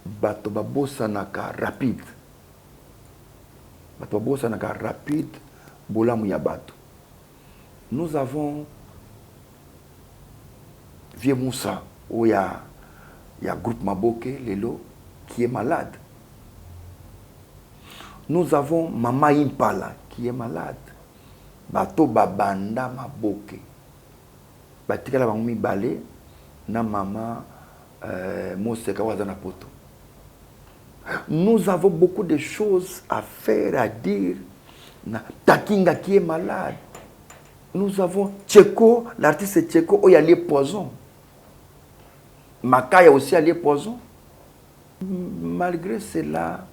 bato babosanaka rapide. Bato babosanaka rapide bolamu ya bato. Nous avons Vieux Moussa, où il y a groupe Maboke, Lelo, qui est malade. Nous avons Mama Impala, qui est malade. Bato Babanda Maboke. Batikala Bangoumi Balé, na Mama Moseka Wazana Poto. Nous avons beaucoup de choses à faire, à dire. Takinga qui est malade. Nous avons Tcheko, l'artiste Tcheko, où il y a les poisons. Makaya aussi a les poisons. Malgré cela,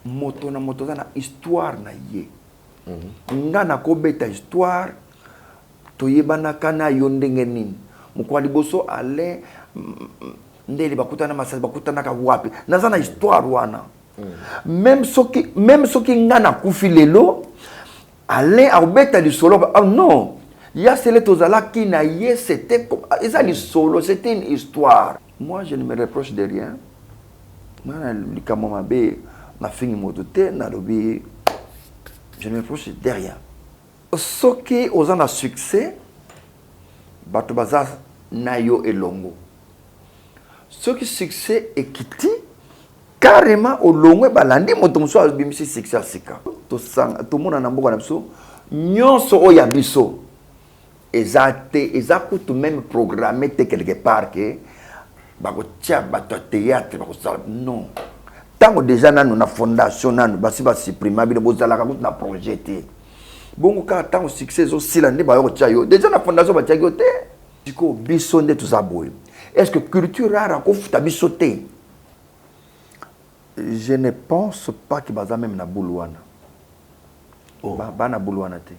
moto na histoire na ye. Nga na kobeta histoire, toyebana kana yondenge nini. Mukwa liboso ale ndeli bakutana masasi bakutana ka wapi. Nazana histoire wana. Même soki nga na kufi lelo, Alain Arbeta du solo. Oh non, il y a celle qui n'a pas c'était comme solo, c'était une histoire. Moi, je ne me reproche de rien. Je ne me reproche de rien. Ce qui aux a succès, Batobaza Nayo et Longo. Ce qui succès est quitté. Carrément au long balandi motomso bimisi succès sika to sang to mona na mboka na biso nyonso oya biso ezate ezakutu même programmé quelque part que bako tia bato théâtre bako sala non tango déjà nanu na fondation nanu basi ba supprimer bino bozala ka na projeté bongo ka tango succès zo sila ndi ba yo tia yo déjà na fondation ba tia yo te diko biso nde tuzaboye est-ce que culture rara ko futa biso te. Je ne pense pas que baza même na Boulouana. Oh. Ba na Boulouana te.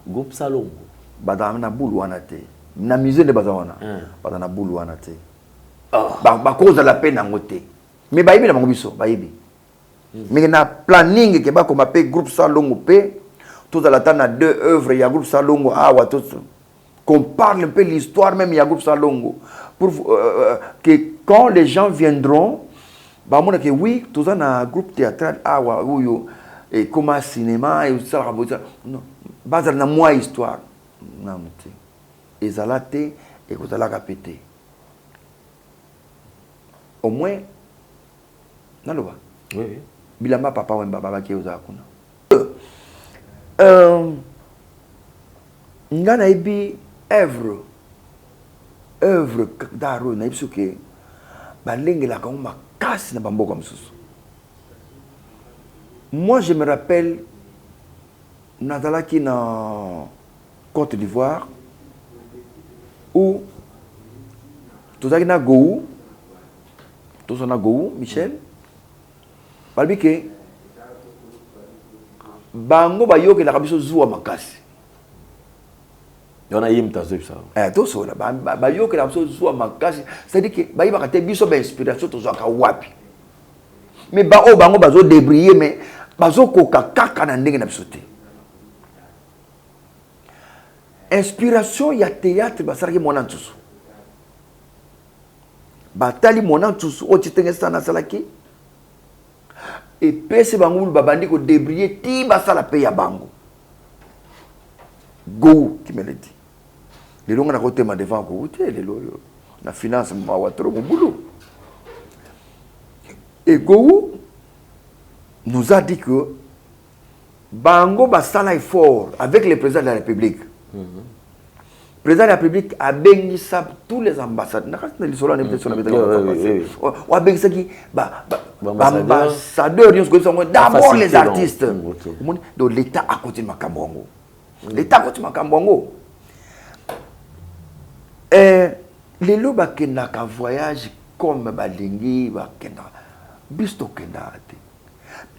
Groupe Salongo. Baza na Boulouana te. Na musée de bazawana. Baza na Boulouana te. Ba cause la peine en côté. Mais ba yibi na bangobiso, ba yibi. Mais na planning que ba comme appelle groupe Salongo pe tout à la temps na deux œuvres il y a groupe Salongo awa tout qu'on parle un peu l'histoire même il y a groupe Salongo pour que quand les gens viendront bah moi que oui tout ça na groupe théâtral awa ou et comme cinéma et ça non base na moi histoire non mais ezalate et vous allez répéter au moins non le oui bilamba papa ou baba qui oza kuna ngana ibi œuvre d'art na ibsuke balengela kama casse na bambo comme ça. Moi je me rappelle Nadalaki na Côte d'Ivoire où tout ça na Gou tout ça na Gou Michel balbike bango bayoke la kabiso zuwa makasi on a yimta ça tout ça là bayoke la kabiso zuwa makasi c'est-à-dire que bayi bakate biso ba inspiration to zaka wapi mais ba o bango bazo débriller mais bazo koka kaka na ndenge na biso te inspiration ya théâtre basaraki mona ntusu batali mona ntusu o titenge sana salaki et pese bango babandi ko débriller ti basala pe ya bango go qui me le dit les longs na côté ma devant ko uté les loyo na finance ma watro mo boulot et go nous a dit que bango basala effort avec le président de la République. Le président de la République a béni ça tous les ambassadeurs. Ambassadeurs, d'abord les artistes. Donc l'État a continué Makambongo. L'État a continué Makambongo. Les lots bakenda ka voyage comme balingi bakenda bisto kenda.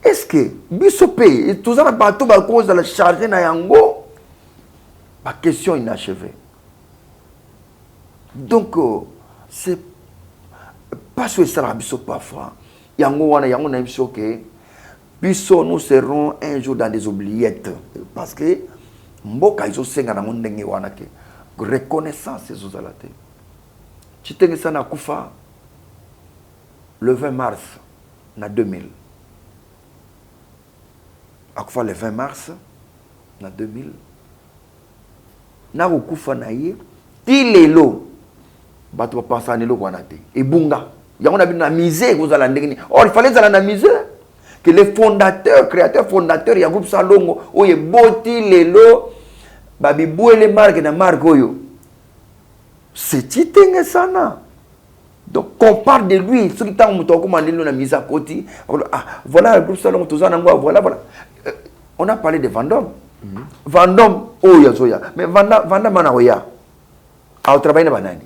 Est-ce que bisopé tout ça bateau ba cause de la charge na yango ma question inachevée. Donc c'est pas ce que ça biso parfois yango wana yango na biso que biso nous serons un jour dans des oubliettes parce que mboka iso senga na ndenge wana ke reconnaissance ezozala te chitenge sana kufa le 20 mars na 2000 akufa le 20 mars na 2000 na kokufa na ye ti lelo bato bapensa na eloko wana te ebunga yango na bino na misère kozala ndenge nini. Or il fallait ezala na misère que le fondateur créateur fondateur ya groupe Salongo oyo eboti lelo babibwele marque na marque oyo c'est titenge sana. Donc qu'on parle de lui, ce qui t'a montré comment il a mis à côté. Ah, voilà le groupe Salongo, tout ça, voilà. On a parlé de Vendôme. Vendôme, oh ya, mais Vendôme manaoya. Ah, au travail na banani.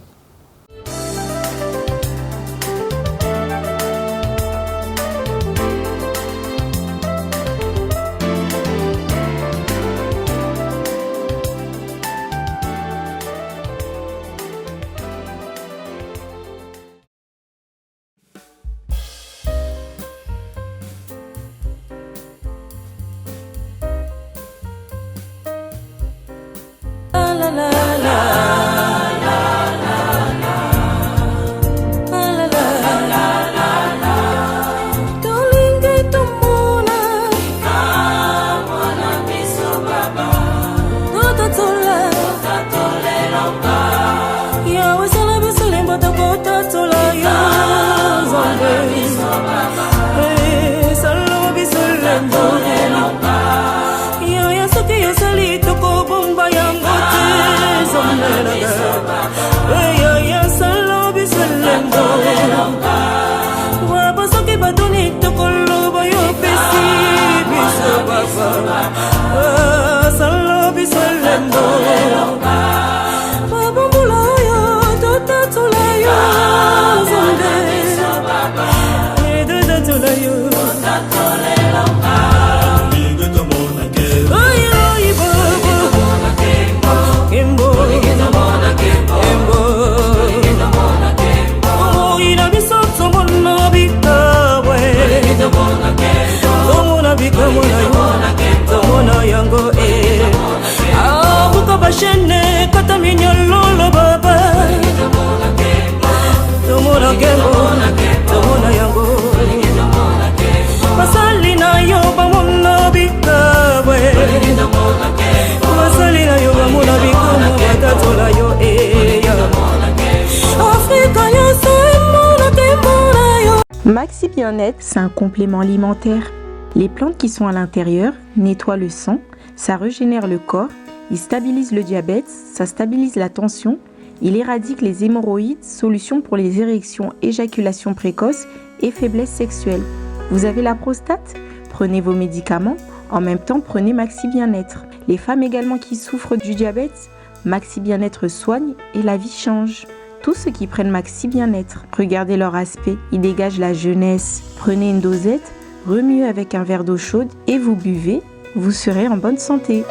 Maxi Bien-être, c'est un complément alimentaire. Les plantes qui sont à l'intérieur nettoient le sang, ça régénère le corps, il stabilise le diabète, ça stabilise la tension, il éradique les hémorroïdes, solution pour les érections, éjaculation précoce et faiblesse sexuelle. Vous avez la prostate? Prenez vos médicaments, en même temps prenez Maxi Bien-être. Les femmes également qui souffrent du diabète, Maxi Bien-être soigne et la vie change. Tous ceux qui prennent Maxi Bien-être, regardez leur aspect, ils dégagent la jeunesse. Prenez une dosette, remuez avec un verre d'eau chaude et vous buvez, vous serez en bonne santé.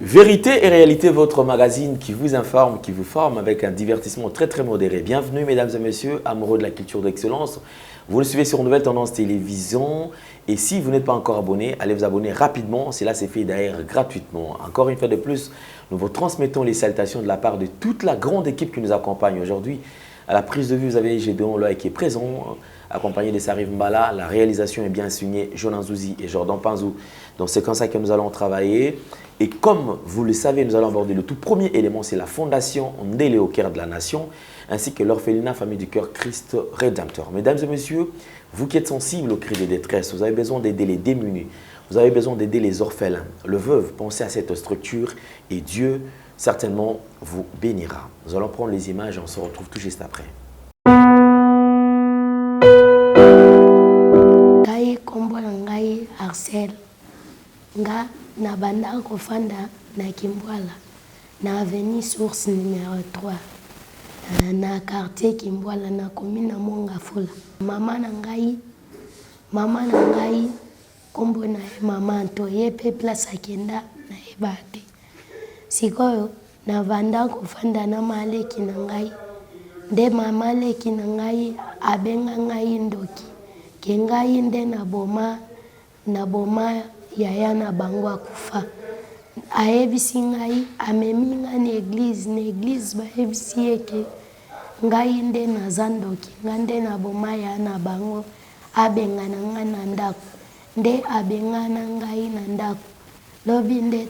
Vérité et réalité, votre magazine qui vous informe, qui vous forme avec un divertissement très très modéré. Bienvenue mesdames et messieurs, amoureux de la culture d'excellence. Vous le suivez sur Nouvelle Tendance Télévision et si vous n'êtes pas encore abonné, allez vous abonner rapidement. Cela s'est fait d'ailleurs gratuitement. Encore une fois de plus, nous vous transmettons les salutations de la part de toute la grande équipe qui nous accompagne aujourd'hui. À la prise de vue, vous avez Gédéon Loïc qui est présent, accompagné de Sarif Mbala. La réalisation est bien signée Jonan Zouzi et Jordan Panzou. Donc c'est comme ça que nous allons travailler. Et comme vous le savez, nous allons aborder le tout premier élément, c'est la fondation Ndélé au cœur de la nation, ainsi que l'orphelinat Famille du Cœur Christ Rédempteur. Mesdames et messieurs, vous qui êtes sensibles aux cris de détresse, vous avez besoin d'aider les démunis, vous avez besoin d'aider les orphelins, le veuve, pensez à cette structure et Dieu certainement vous bénira. Nous allons prendre les images et on se retrouve tout juste après. Nga na banda kofanda na Kimbwala na avenue source numéro 3 na quartier Kimbwala na commune Mongafula. Mama na ngai kombo na ye mama Anto ye pe place akenda na yeba te. Sikoyo na vanda kofanda na maleki na ngai. Nde mama leki na ngai abenga ngai ndoki. Ke ngai nde na boma yaya na bango akufa. Ayebisi ngai amemi nga na église bayebisi yeke ngai nde na zandoki nga nde na boma ya na bango abenga na nga na ndako nde abenga na ngai na ndako lobi nde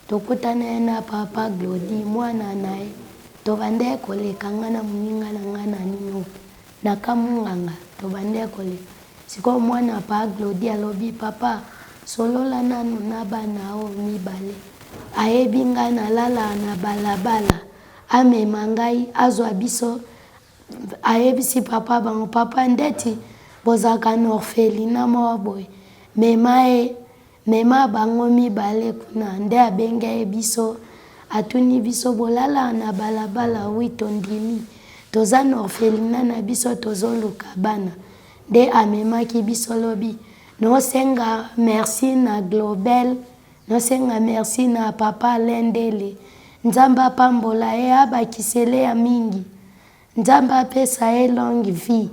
tokutana na papa Glody mwana naye tobande koleka nga na muninga na nga na nino na kamunganga tobande koleka siko mwana pa Glody alobi papa solola nanu na bana o mibale ayebi nga na lala na balabala amema ngai azwa biso ayebisi papa bango papa ndeti bozaka na orphelina moko boye mema bango mibale kuna nde abenga biso atuni biso bolala na balabala wito ndimi toza na orphelina na biso tozoluka bana nde amemaki biso lobi nosenga merci na Globel nosenga merci na papa Lendele nzamba pambola ye abakisele ya mingi nzamba apesa ye longue vie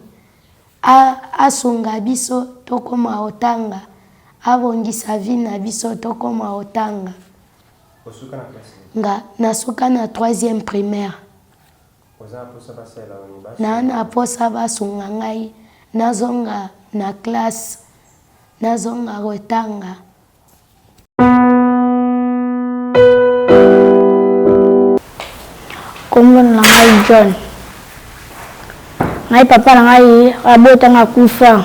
asunga biso tokoma otanga abongisa vie na biso tokoma otanga nga nasuka na 3e primaire na posa basunga ngai nazonga na classe nazonga otanga kombo na ngai John ngai papa na ngai abotanga kufa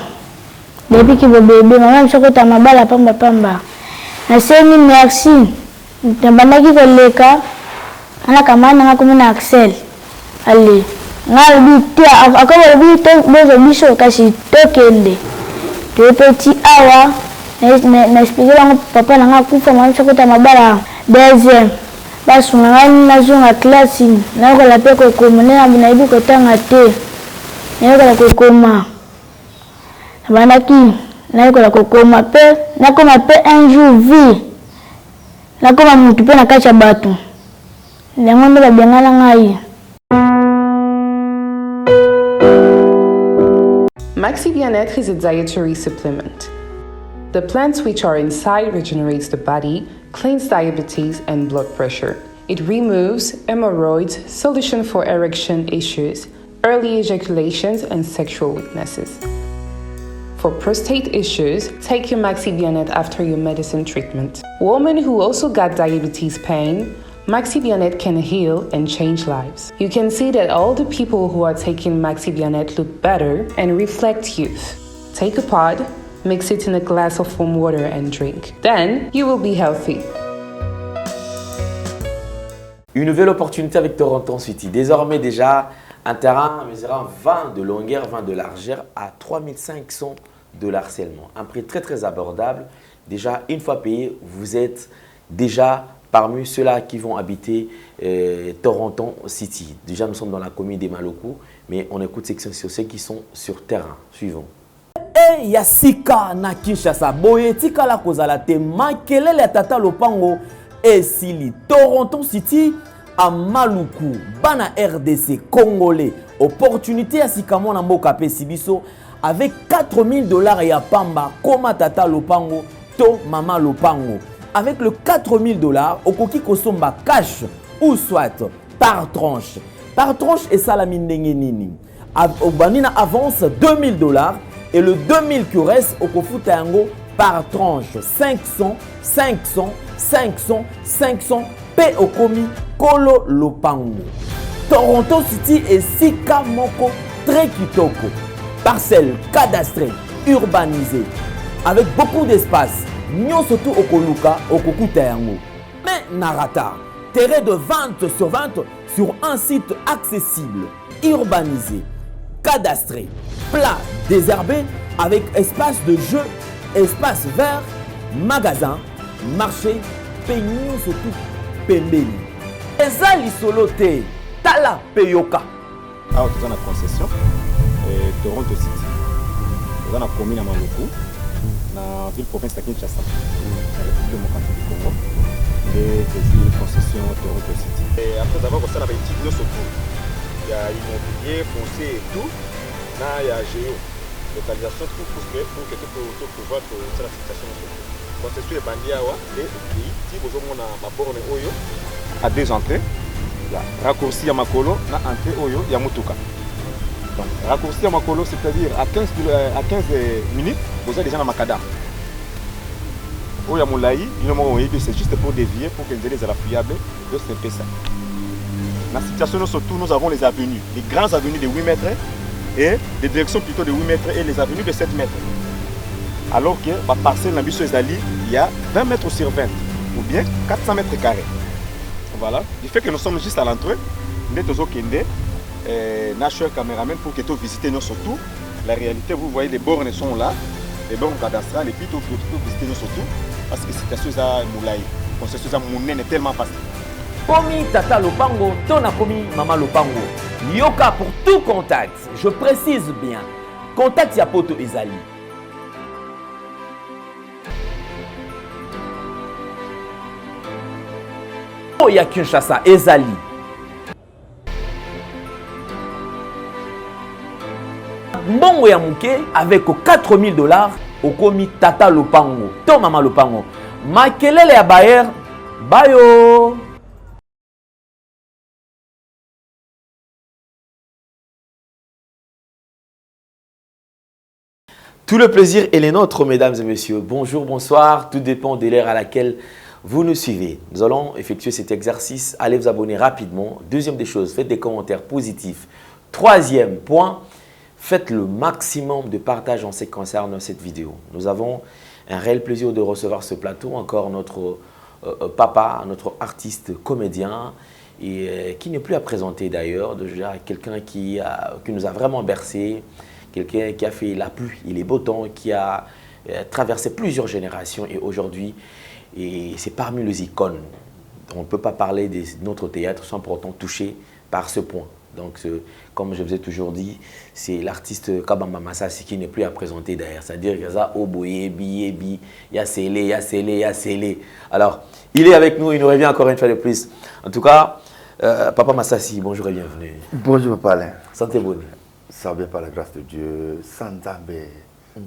depuis ki bébé mama msokota mabala pamba nasengi merci nabandaki koleka ana kamana nga komona Axel ale ngai bitia akobo bito bozo biso kasi tokende te petit awa na expliquer bango papa na nga kufa mama msokota mabala deuxième basunga ngai nazonga classe nakola pe kokoma na nayibi kotanga te nakola kokoma nabandaki nakola kokoma pe nakoma pe un jour vie nakoma mutu pe na kati ya bato yango nde babengana ngai. Maxi Bien-être is a dietary supplement. The plants which are inside regenerates the body, cleans diabetes and blood pressure. It removes hemorrhoids, solution for erection issues, early ejaculations and sexual weaknesses. For prostate issues, take your Maxi Bien-être after your medicine treatment. Women who also got diabetes pain, Maxi Bien-être can heal and change lives. You can see that all the people who are taking Maxi Bien-être look better and reflect youth. Take a pod, mix it in a glass of warm water and drink. Then you will be healthy. Une nouvelle opportunité avec Toronto City. Désormais déjà un terrain mesurant 20 de longueur, 20 de largeur à $3 500 seulement. Un prix très abordable. Déjà une fois payé, vous êtes déjà parmi ceux-là qui vont habiter Toronto City. Déjà nous sommes dans la commune des Maloko, mais on écoute sur ceux qui sont sur terrain. Suivons. E ya sika na Kinshasa boye tikala kozala te makelele ya tata lopango esili Toronto City à Maluku bana RDC congolais opportunité ya sika mona mboka pe sibiso avec $4 000 ya pamba koma tata lopango to mama lopango avec le $4 000 okoki kosomba cash ou soit par tranche et salami ndenge nini obanina avance $2 000 et le 2000 qui reste au Kofuta yango par tranche 500 P okomi Kolo Lopango. Toronto City et sika moko très kitoko. Parcelle cadastrée, urbanisée, avec beaucoup d'espace. Nyon surtout okoluka okokuta yango. Mais narata, terrain de 20 sur 20 sur un site accessible, urbanisé, cadastré, plat, désherbé avec espace de jeu, espace vert, magasin, marché, peignon surtout pembeni. Ezali solote, tala peyoka. Alors, tu as la concession Toronto City. Tu as la commune à Maloko. dans la ville province de Kinshasa, la République démocratique du Congo, et des concessions Toronto City. Et après avoir fait ça, il y a surtout, il y a immobilier, foncier et tout, là il y a géo, localisation, tout pour que tu peux pouvoir la situation. Concession est bandit et si vous avez ma borne Oyo, à 2 entrées, il y a raccourci à Makolo, na entrée Oyo, il y a Mutuka. Donc, raccourci à Makolo, c'est-à-dire à 15 minutes, vous êtes déjà dans Makada. Oya Moulaï, c'est juste pour dévier, pour que les la fiable, de c'est ça. Dans la situation, surtout, nous avons les avenues, les grandes avenues de 8 mètres et des directions plutôt de 8 mètres et les avenues de 7 mètres. Alors que la parcelle dans Zali, il y a 20 mètres sur 20, ou bien 400 mètres carrés. Voilà, du fait que nous sommes juste à l'entrée, nous sommes National Cameraman pour que tu visites nous surtout. La réalité, vous voyez, les bornes sont là, les bornes cadastrales, et puis tu peux visiter nous surtout, parce que c'est quelque chose à Moulaï. C'est quelque chose à Moulaï, est tellement facile. Komi Tata Lopango, Tona Komi Mama Lopango. Yoka pour tout contact, je précise bien, contact Yapoto Ezali. Oya Kinshasa Ezali. Mbongo ya muke avec 4 000 $, okomi Tata Lopango, to Mama Lopango. Makelele ya Bayer, bayo. Tout le plaisir est le nôtre, mesdames et messieurs. Bonjour, bonsoir, tout dépend de l'heure à laquelle vous nous suivez. Nous allons effectuer cet exercice. Allez vous abonner rapidement. Deuxième des choses, faites des commentaires positifs. Troisième point, faites le maximum de partage en ce qui concerne cette vidéo. Nous avons un réel plaisir de recevoir ce plateau. Encore notre papa, notre artiste comédien, et qui n'est plus à présenter d'ailleurs. Déjà quelqu'un qui nous a vraiment bercé, quelqu'un qui a fait la pluie et les beaux temps, qui a traversé plusieurs générations et aujourd'hui, c'est parmi les icônes. On ne peut pas parler de notre théâtre sans pour autant toucher par ce point. Donc, comme je vous ai toujours dit, c'est l'artiste Kabamba Massassi qui n'est plus à présenter d'ailleurs. C'est-à-dire qu'il y a ça, Oboye, Bi, Yassélé. Alors, il est avec nous, il nous revient encore une fois de plus. En tout cas, Papa Massassi, bonjour et bienvenue. Bonjour, Papa Alain. Santé bonne. Ça va bien par la grâce de Dieu, sans Zambé,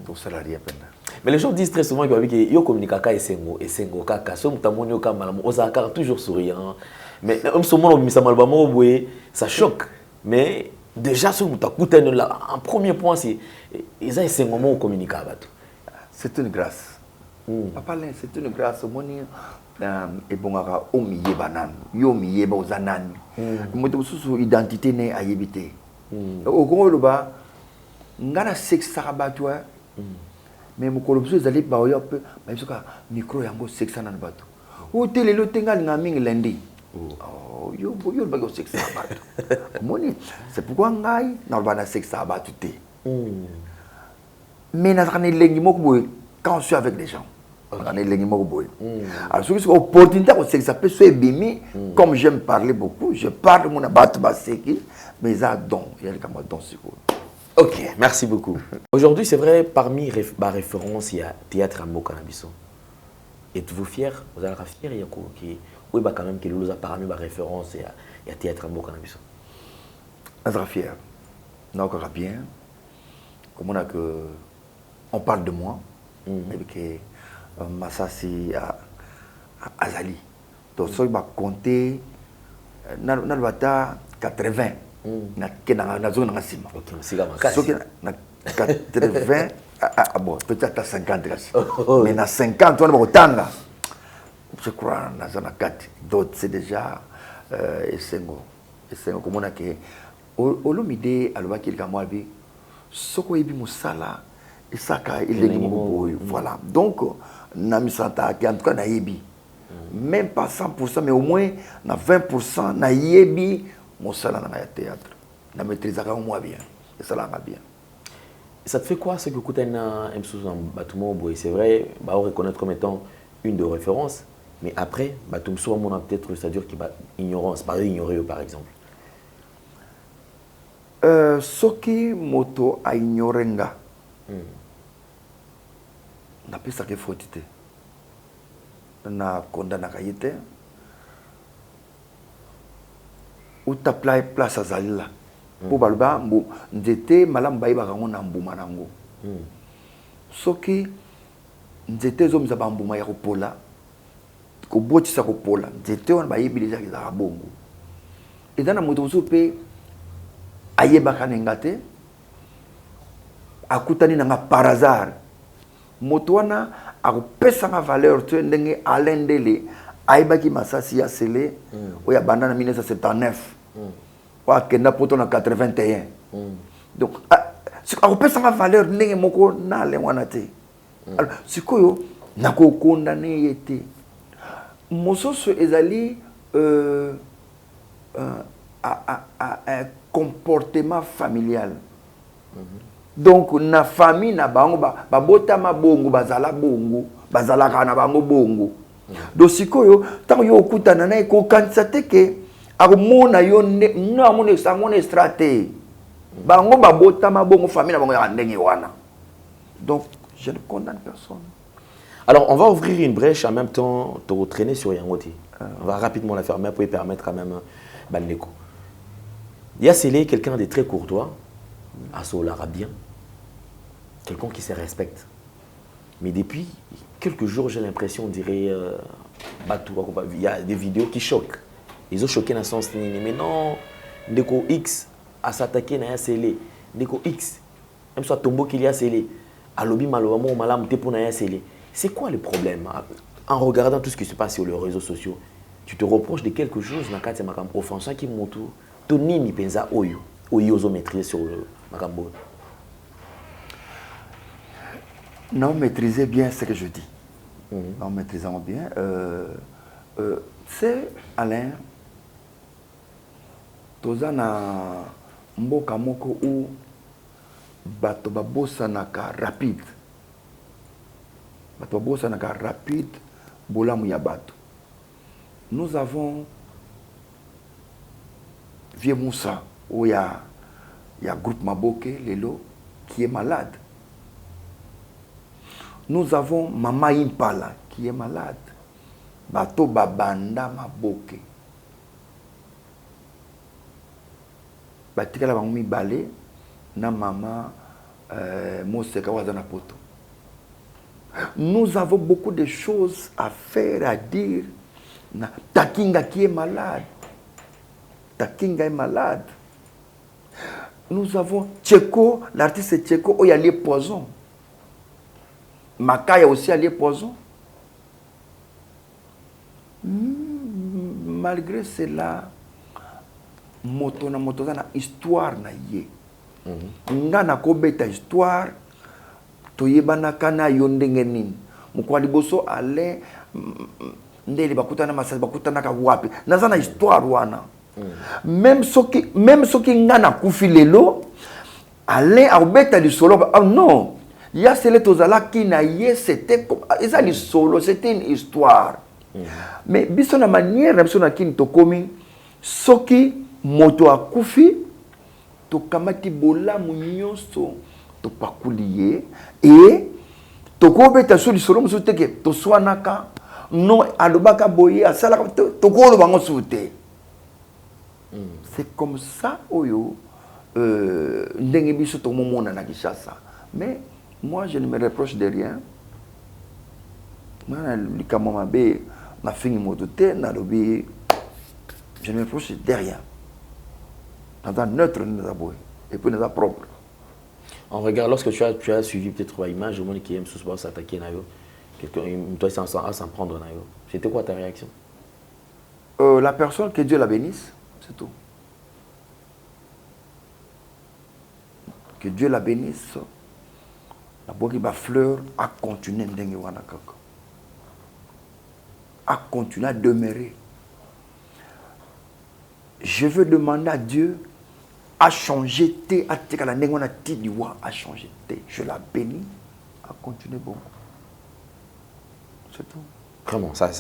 tout cela rien peine. Mais les gens disent très souvent que yo communique et sengo kaka, so mutamoni yo kamala, osaka toujours souriant. Mais on se montre ça choque. Mais déjà ce mutakuten là, en premier point c'est ils ont sengo mo communique avec. C'est une grâce. Papa Alain, c'est une grâce moni et bon ara omiye banan, yo miye bozanan. Mutu susu identité né à yebité. Au Congo là-bas, ngana sexe sarabatoua. Mais mon colobso zali ba oyo pe ba bisoka micro yango sexe na bato. O télé lo tenga ngaming lundi. Oh yo ba go sexe sabato. Moni, c'est pourquoi ngai na ba na sexe sabato té. Mais na trané lengi moko boy quand je suis avec des gens. On a lengi moko boy. Alors ce que opportunité au sexe peut se bimi comme j'aime parler beaucoup, je parle de mon abattu baseki mais ça don, il y a comme don c'est quoi. Ok, merci beaucoup. Aujourd'hui, c'est vrai, parmi ma référence, il y a Théâtre Amo Canabiso. Êtes-vous fier? Vous allez être fier, il y a quoi qui, oui, bah quand même, qui nous a parmi ma référence, il y a Théâtre Amo Canabiso. Je suis fier. Non, encore bien. Comme on a que, on parle de moi, et que Massassi à Azali. Donc, ça, il va compter, dans le 80. Na zone na sima. OK, c'est comme ça. Na 80 bon, peut-être à 50 mais na 50 on va autant. Je crois na zone 4 d'autres c'est déjà esengo comme on a que olomide aloba kilika moi bi soko yebi musala esaka elengi moko voilà. Donc na misanta en tout cas na yebi même pas 100% mais au moins na 20% na yebi mon salaire dans le théâtre, je maîtrise moi bien, et ça va bien. Ça te fait quoi ce que Koutana c'est vrai, on va reconnaître comme étant une de références, mais après, on a peut-être c'est-à-dire qu'il va ignorance, par ignorer par exemple. Ce qui moto a ignoré n'a pas ça que faute. Na condamné à yete. Ou ta place à Zalila. Pour balba, n'était malam baïba rangon na mbuma nango. Soki n'était zom zabambuma ya kopola. Ko boti sa kopola. N'était on baïbi déjà ki za bongo. Et dans la moto pe ayeba kanengate. Akutani nanga par hasard. Motoana a pesa ma valeur tu ndenge alendele aiba ki masasi ya sele oya banda na 1979 wa kenda poto na 81 donc a pesa ma valeur ndenge moko na le wana te alors sikoyo nako condamné yete mososo ezali un comportement familial. Donc na famille na bango ba botama bongo bazala bongo bazala kana bango bongo. Donc sikoyo tant yo okutana na ko kanisa teke akomona yo no amone sangone stratégie. Bango ba botama bongo famille na bango ya ndenge wana. Donc je ne condamne personne. Alors on va ouvrir une brèche en même temps te retraîner sur Yangoti. On va rapidement la fermer pour y permettre quand même Bandeko. Yassele quelqu'un de très courtois, Asolara bien. Quelqu'un qui se respecte. Mais depuis quelques jours, j'ai l'impression, on dirait, il y a des vidéos qui choquent. Ils ont choqué dans le sens, mais non, Ndeko X a s'attaqué à Yassele. Ndeko X, même soit Tombo qu'il y a Yassele. Alobi Malobamo Malam Tepo na Yassele. C'est quoi le problème? En regardant tout ce qui se passe sur les réseaux sociaux, tu te reproches de quelque chose dans le cadre de offensant qui montre ton nini penza oyo. Oyo maîtriser sur le Makambo. Non, maîtrisez bien ce que je dis. Non, maîtrisons bien. C'est Alain. Tozana mboka moko ou bato babosa naka rapide. Bato babosa naka rapide bolamu ya bato. Nous avons Vieux Moussa où il y a groupe Maboke Lelo qui est malade. Nous avons Mama Impala qui est malade. Bato Babanda Maboke. Batika la bangoumi balé na mama Moseka Wazana Poto. Nous avons beaucoup de choses à faire, à dire. Takinga qui est malade. Takinga est malade. Nous avons Tcheko, l'artiste Tcheko, où il y a les poisons. Makaya aussi a les poisons. Malgré cela, motona na histoire na ye. Nga na kobeta histoire, toyebana kana yondenge nini. Mukwali boso ale ndeli bakutana masasi bakutana ka wapi. Naza na histoire wana. Même ceux qui ngana kufilelo allez à obeta du solo. Oh non, il y a celle tozala qui na ye c'était comme solo, c'était une histoire. Mais biso na manière biso na kin to komi soki moto akufi to kamati bola munyoso to pakulier et to ko beta sur du solo muso teke to swanaka non alobaka boye asala to ko lo bango souté. C'est comme ça, Oyo, mais moi, je ne me reproche de rien. Je ne me reproche de rien. Dans un neutre, et puis nous sommes propres. En regard, lorsque tu as suivi peut-être trois images, au monde qui aime souvent s'attaquer, toi, à s'en prendre, c'était quoi ta réaction? La personne, que Dieu la bénisse. C'est tout. Que Dieu la bénisse. La Bokiba fleur a continué à continuer à demeurer. Je veux demander à Dieu à changer à changer. Je la bénis à continuer bon. C'est tout. Vraiment, ça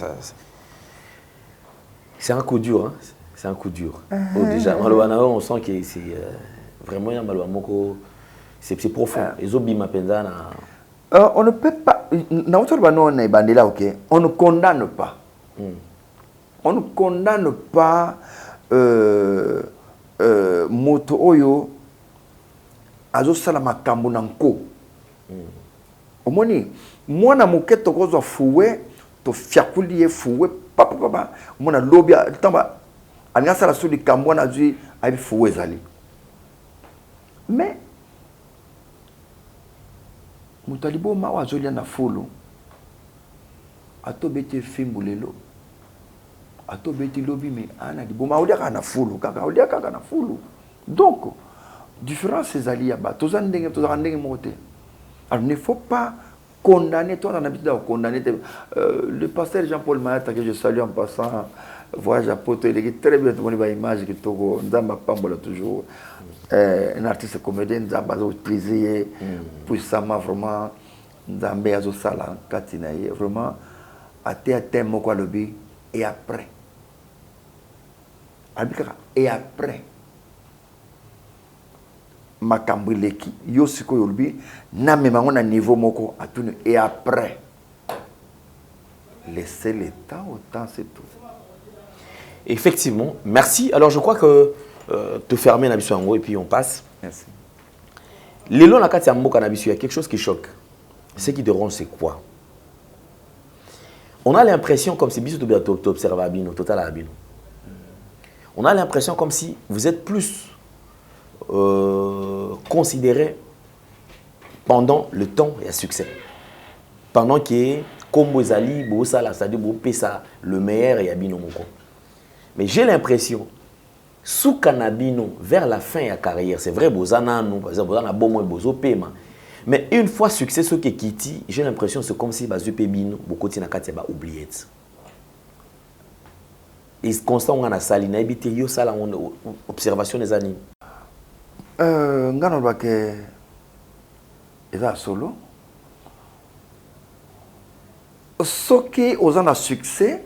c'est un coup dur, hein? C'est un coup dur. Déjà, on sent que c'est vraiment un c'est profond. Les obis m'appellent On ne peut pas. On ne condamne pas. On ne condamne pas moto oyo azo sala makambo nanko. Omoni mwana moke tokozwa fuwe to fiakulie fuwe papa mwana lobia tamba anga sala suli kambo na zui abi fuwe zali. Mais mutalibo ma wazolia na fulu ato bete fimbu lelo ato bete lobi me ana di boma olia kana fulu kaka olia kaka na fulu. Donc différence ces alliés ba tozandenge moté. Alors il ne faut pas condamner, toi on a l'habitude de condamner le pasteur Jean-Paul Mayata que je salue en passant voyage à Poto, il est très bien de image qui Togo Nzamba Pambola toujours un artiste comédien Nzamba a utilisé puissamment vraiment Nzamba a sala katina vraiment à thème quoi le but et après et après makambo leki yo siko yolbi na memango na niveau moko atune et après laissez le temps au temps c'est tout. Effectivement, merci. Alors je crois que te fermer nabiso yango et puis on passe. Merci. Lelo na kati ya mboka nabiso il y a quelque chose qui choque. Ce qui dérange c'est quoi? On a l'impression comme si biso to bien t'observe abino total abino. On a l'impression comme si vous êtes plus considéré pendant le temps et le succès. Pendant que comme vous allez, c'est-à-dire vous pesa le meilleur et abino moko. Mais j'ai l'impression sous canabino vers la fin de la carrière, c'est vrai bozana nous par exemple bozana bon bozo paiement. Mais une fois succès ce qui quitte, j'ai l'impression c'est comme si bazu pebino beaucoup tina kati ba oublié. Et constant on a sali na ebité yo sala observation des animes. Ngano bake eza solo soki ozana succès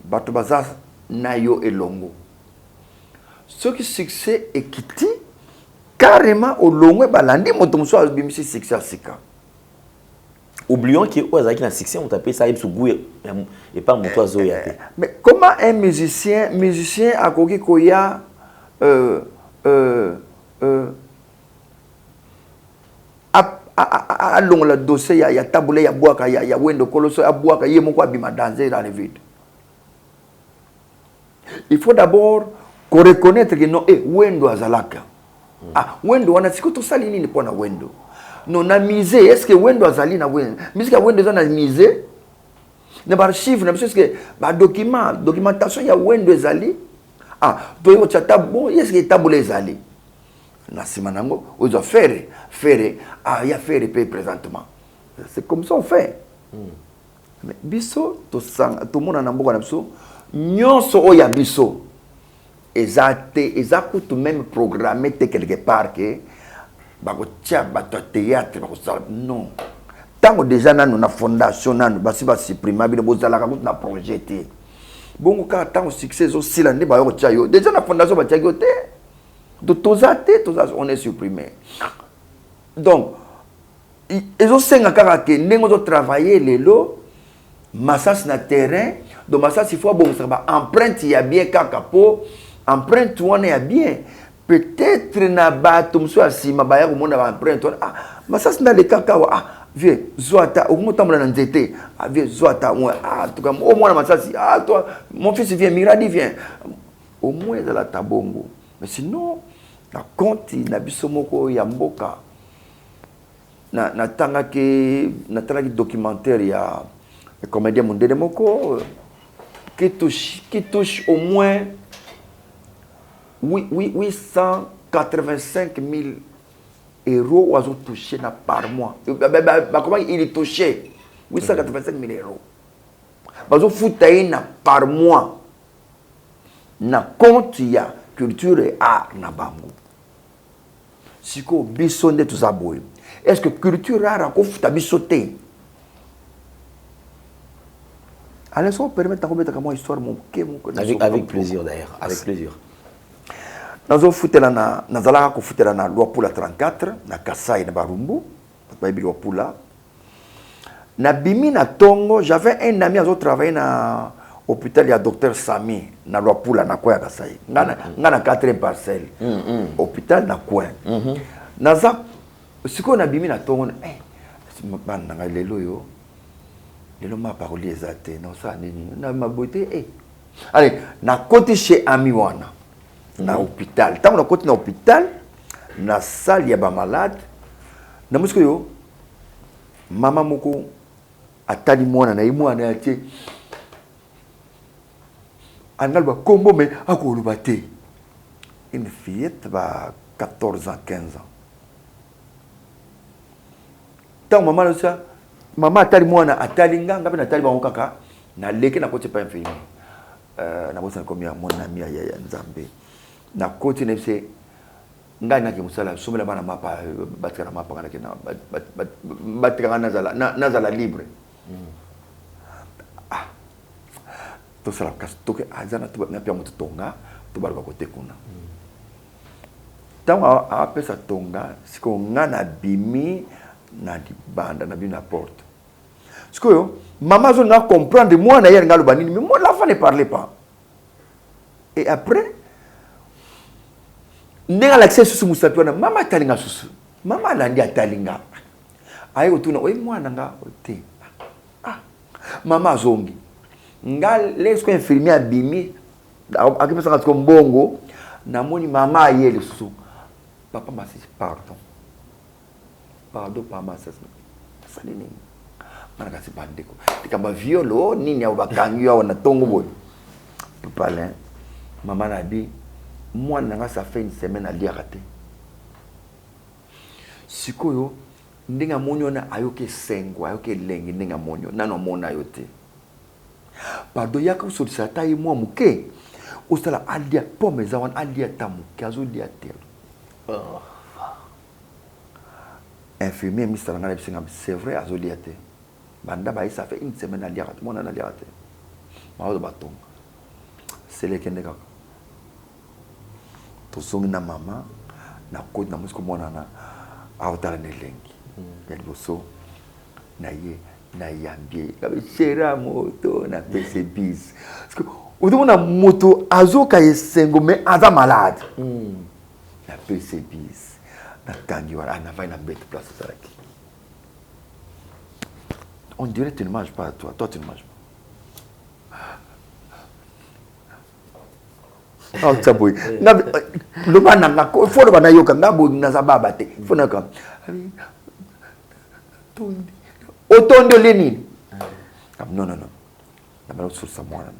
bato baza nayo elongo soki succès ekiti carrément olongo balandi moto muso abimisi succès asika. Oublions que ozaki na succès on t'appelle ça ibsugu et pas moto azoya. Mais comment un musicien akoki koya along la dossier ya tabule ya boaka ya wendo koloso ya boaka ye moko abima danser dans le vide. Il faut d'abord qu'on reconnaître que non wendo azalaka. Wendo wana siko to sali nini pona wendo. Non na mise est-ce que wendo azali na wendo? Musique wendo za na mise. Na bar chiffre na parce que ba documentation ya wendo ezali. Doyo chata bon est-ce que tabule ezali? Na simanango ozo faire il y a faire paye présentement. C'est comme ça on fait. Mais biso to sang to mona na mboka na biso nyonso oya biso exact même programmé quelque part que bako tia bato théâtre bako sala non tango déjà nanu na fondation nanu basi ba supprimer bino bozala ka na projeté bongo ka tango succès zo sila ndi ba yo tia yo déjà na fondation ba tia yo te de tozate on est supprimé donc ezo senga kaka ke ndengo zo travailler lelo massage na terrain donc massage il faut bon ça ba empreinte ya bien kaka po empreinte on est bien peut-être na bato mso asima ba ya ko mona ba empreinte massage na le kaka vieux zoata au motambola na nzete vieux zoata en tout cas au moins massage toi mon fils vient Miradi vient au moins de la tabongo mais sinon na compte na biso moko ya mboka na tanga documentaire ya comédien mondele moko qui touche au moins 885 000 euros oiseaux touchés par mois. Comment il est touché 885 000 euros. Oiseaux foutent par mois. Na compte ya culture et art na bango. Si ko bisonde tout ça boy. Est-ce que culture art ko futa bisoté? Allez, on permet de mettre comme histoire mon avec plaisir d'ailleurs, avec plaisir. Nazo futela na nazalaka ko futela na loi pour la 34 na Kasai na Barumbu bayebi Luapula. Na bimi na tongo, j'avais un ami qui travaillait dans l'hôpital, il y a docteur Sami, na Luapula, na quoi Kasai. Na 4 parcelles. Hôpital na quoi. Naza, ce qu'on a bimi na tongo, na lelo yo. Lelo ma parole exacte, non ça na ma beauté allez, na côté chez ami wana. Na hôpital. Tant na côté na hôpital, na salle ya ba malade. Na musiko yo. Mama moko atali mwana na imwana yatie analba kombo mais akoluba te une fillette ba 14 ans 15 ans tant maman là ça maman atali mwana atali nganga na atali ba kaka na leke na côté pas infini na bosa komia mon ami ya Nzambe na côté na c'est ngai na kimusala somela bana mapa batikana mapa kana kina batikana nazala libre to sala kastoke azana to na pia mutu tonga to barba kote kuna tanga a pesa tonga siko ngana bimi na di banda na bina porte siko yo maman zo na comprendre moi na yer ngalo banini mais moi l'enfant ne parlait pas et après ndenge l'accès susu musapi wana mama talinga susu mama landi atalinga ayi utuna oyi mwana nga ote mama zongi nga lesko infirmier bimi akipesa ngati mbongo namoni mama ayele susu papa masi pardon papa masi salini mana kasi bandeko tikamba violo nini au bakangi ya wana tongo boy papa là mama na bi moi ça fait une semaine à lire raté sikoyo ndinga monyo na ayoke sengo ayoke lengi ndinga monyo nano mona yote pardon yaka usolisa tayi moi muke usala alia pomme zawan alia tamu kazo lia ter infirmier mistala ngala bisinga c'est vrai azolia te banda ba ça fait une semaine à lire raté mona na lire raté maodo baton c'est les kende kaka tosongi na mama na kodi na musiko mwana na awtala ne lengi ya liboso na ye na yambie kabe chera moto na pese bis parce que odomona moto azoka yesengo mais aza malade na pese bis na tangi wala na vai na bête place ça là. On dirait tu ne manges pas toi tu ne manges pas. Ah taboy le bana na ko fo le bana yoka ngabo na zababa te fo na ka tondi otondo leni non na bana sur sa mwana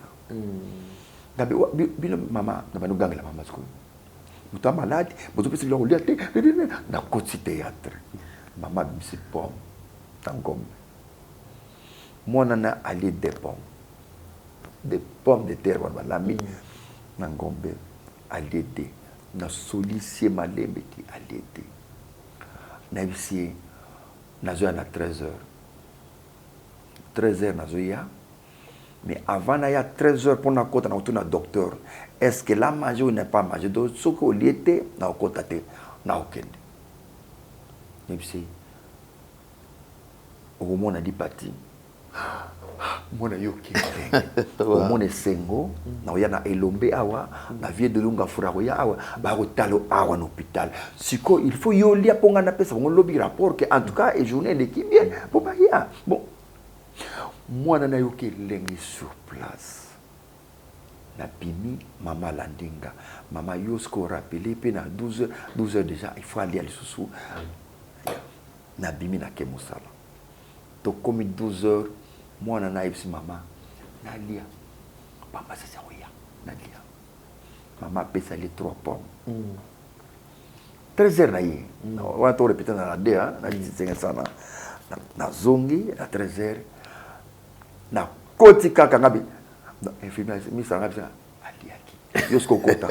na bi mama na bana gangela mama sko muta malade bozo pesi lo liate na côté théâtre mama bisi pom tangom mwana na ali des pommes de terre wala lami Nangombe alede na solicie malembe ki alede na bisi nazo na 13h nazo ya mais avant na ya 13h pour na kota na utuna docteur est-ce que la manger ou n'est pas manger donc ce que liete na kota te na okende bisi au moment na di parti mona yoki mona sengo na oya na elombe awa na vie de lunga furako ya awa ba ko talo awa na hôpital siko il faut yo lia ponga na pesa ngo lobby rapport que en tout cas et journée d'équipe bien pour pas ya bon mwana na yoki lengi sur place na pimi mama landinga mama yosko rappeler pe na 12h déjà il faut aller à l'isusu na bimi na kemusala to comme 12h moi na naibsi mama nalia papa sasa oya nalia mama pesa les 3 pommes 13h na ye on to répéter na radio na ditsenga sana na zongi à 13h na koti kaka ngabi infirmière mi sanga bisa aliaki yosko kota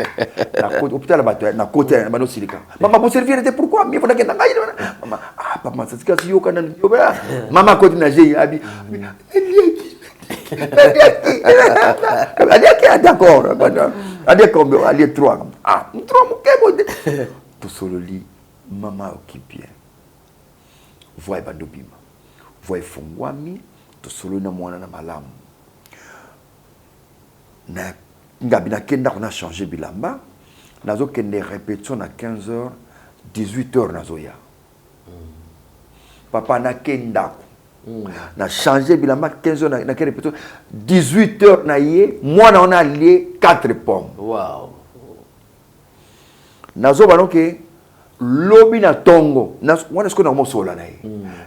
na koti hôpital bato na koti na bano silika mama pour servir était pourquoi mi fona kenda ngai mama papa sasa kasi yo kana yo mama koti na jei abi d'accord allez 3 tout solo lit maman occupe bien voie bandobima voie fungwami to solo na mwana na malamu na ngabi na kenda on a changé bilamba nazo kende répétition à 15h 18h nazoya papa na kenda na changé bilamba 15h na répétition 18h na yé mwana on a lié 4 pommes. Wow. Nazo balonke lobi na tongo wana siko na mosola na ye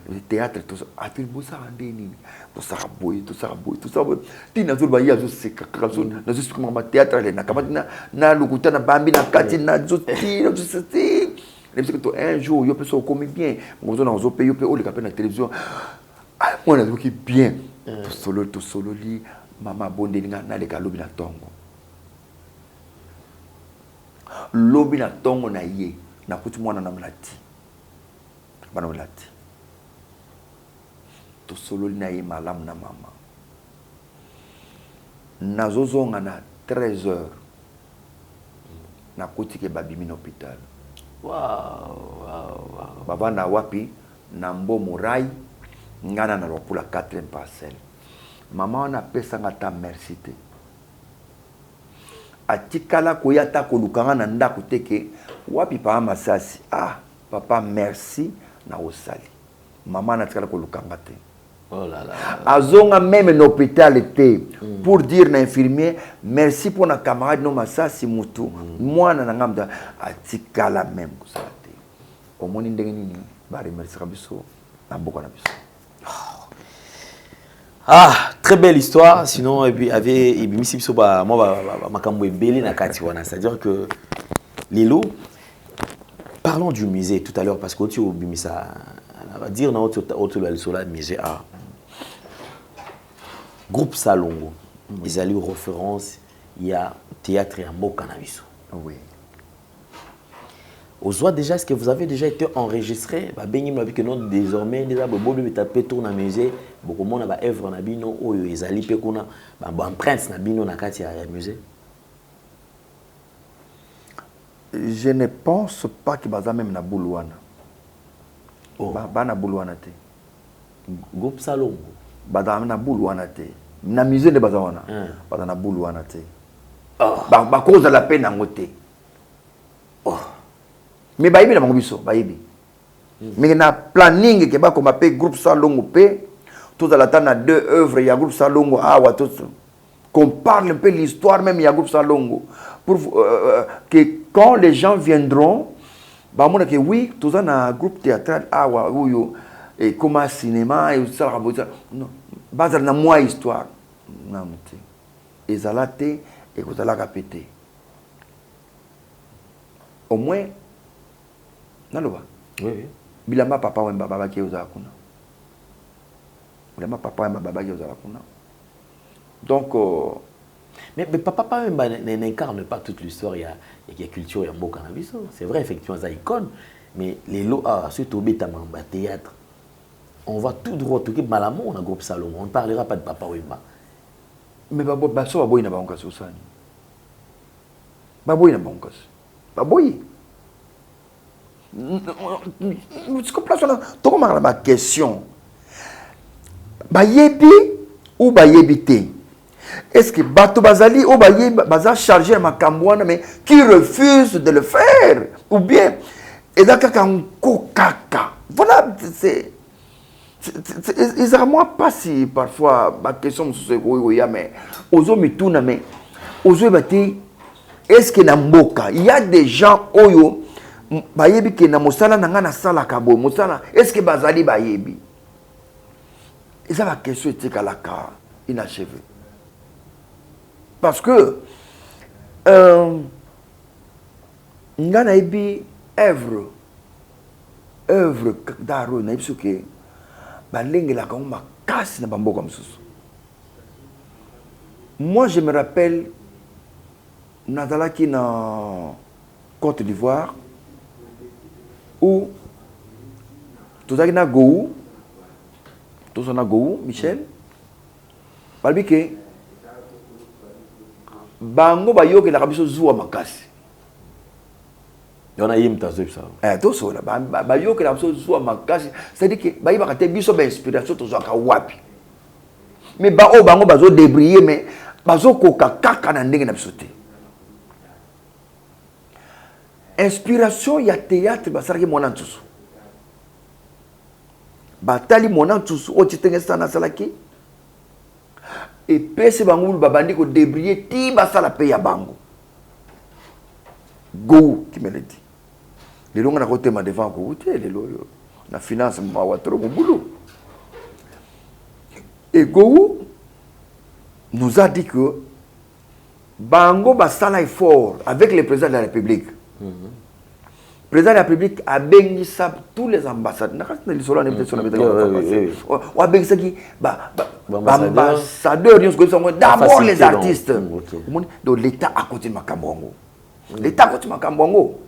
le théâtre tout ça atil bosa ndeni to saraboy ti nazo ba ya zo seka kazo nazo siko ma théâtre le na kamati na lukuta na bambi na kati na zo ti na zo ti le parce que un jour yo peso comme bien ngozo na zo pe yo pe o le kapena na télévision moi na zo ki bien to solo li mama bonde na le kalobi na tongo lobi na tongo na ye na kuti mwana na mlati bana mlati to solo na ye malamu na mama nazozonga na 13h na kuti ke babimi na hôpital. Wow. Baba na wapi na mbo murai ngana na lokula 4e parcelle mama na pesa ngata merci te atikala koyata kolukanga na ndako teke wapi pa masasi papa merci na osali maman na tikala kolukanga te. Oh là là. Azonga même na hôpital te pour dire na infirmier merci pour na camarade no masasi mutu mwana na ngamda atikala même kusala te omoni ndenge nini ba remercier biso na boka na biso. Ah, très belle histoire. Sinon, c'est-à-dire que Lilo, parlons du musée tout à l'heure parce que tu as on va dire dans le musée A. Groupe Salongo, ils allaient aux références, il y a théâtre et un beau cannabis. Oui. Aux oies déjà, est-ce que vous avez déjà été enregistré? Que nous désormais, nous avons tapé tour dans le musée, beaucoup de monde a œuvre na bino, ou ils allaient pe kuna, empreinte na bino na kati ya musée. Je ne pense pas que baza même na Boulouana. Oh. Ba na Boulouana te. Groupe Salongo. Baza na Boulouana te. Na musée de bazawana. Baza na Boulouana te. Oh. Ba cause la peine en côté. Oh. Mais baïbi na bangobiso, baïbi. Mais na planning que ba comme appelé groupe Salongo P, tout à la temps na 2 œuvres, il y a groupe Salongo awa tout qu'on parle un peu l'histoire même il y a groupe Salongo pour que quand les gens viendront ba mona que oui, tout ça na groupe théâtral awa ou et comme cinéma et ça non, bazar na moi histoire. Non té. Ezalate et que ça la répéter. Au moins naloba oui. Bilamba papa wemba baba ki ozala kuna. Bilamba papa wemba baba ki ozala kuna. Donc mais papa wemba n'incarne pas toute l'histoire, il y a culture, il y a beau cannabis. C'est vrai effectivement ça icône, mais les lots surtout Betamamba théâtre. On va tout droit tout malamon on a groupe Salomon, on ne parlera pas de papa wemba. Mais baba so baboy na banka sosani. Baboy na banka. Baboy tu comprends ma question bayebi ou bayebite est-ce que bato bazali ou baza chargé ma kambwana mais qui refuse de le faire ou bien ezaka kaka voilà c'est moi pas si parfois ma question c'est oui mais ozo mituna mais ozo bati est-ce que na mboka il y a des gens oyo bayebi ke na mosala nanga na sala kabo mosala est-ce que bazali bayebi eza la question etika la ka inachevé parce que nga na yebi œuvre d'art na yebi soke balengelaka ngo makasi na bamboka mosusu. Moi je me rappelle nazalaki na Côte d'Ivoire où tout na Gou, tout na Gou, Michel, balbi ke bango bayoke la kabiso zuwa makasi. y en a yim tazo ça. Tout ça là yo que la chose soit makasi, c'est-à-dire que ba iba kate biso ba inspiration to zaka wapi. Mais ba o bango bazo débriller mais bazo koka kaka na ndenge na biso te. Inspiration ya théâtre basaraki mona ntusu. Batali mona ntusu o titenge sana salaki. Et pese bango babandi ko débriller ti basala pe ya bango. Go qui me l'a dit. Les longs à côté m'a devant go les loyaux. La finance m'a wa trop mon boulot. Et Go nous a dit que bango basala est fort avec le président de la République. Le président de la République a béni ça tous les ambassadeurs. D'abord les artistes. Donc l'État a continué ma cambongo. L'État a continué ma cambongo.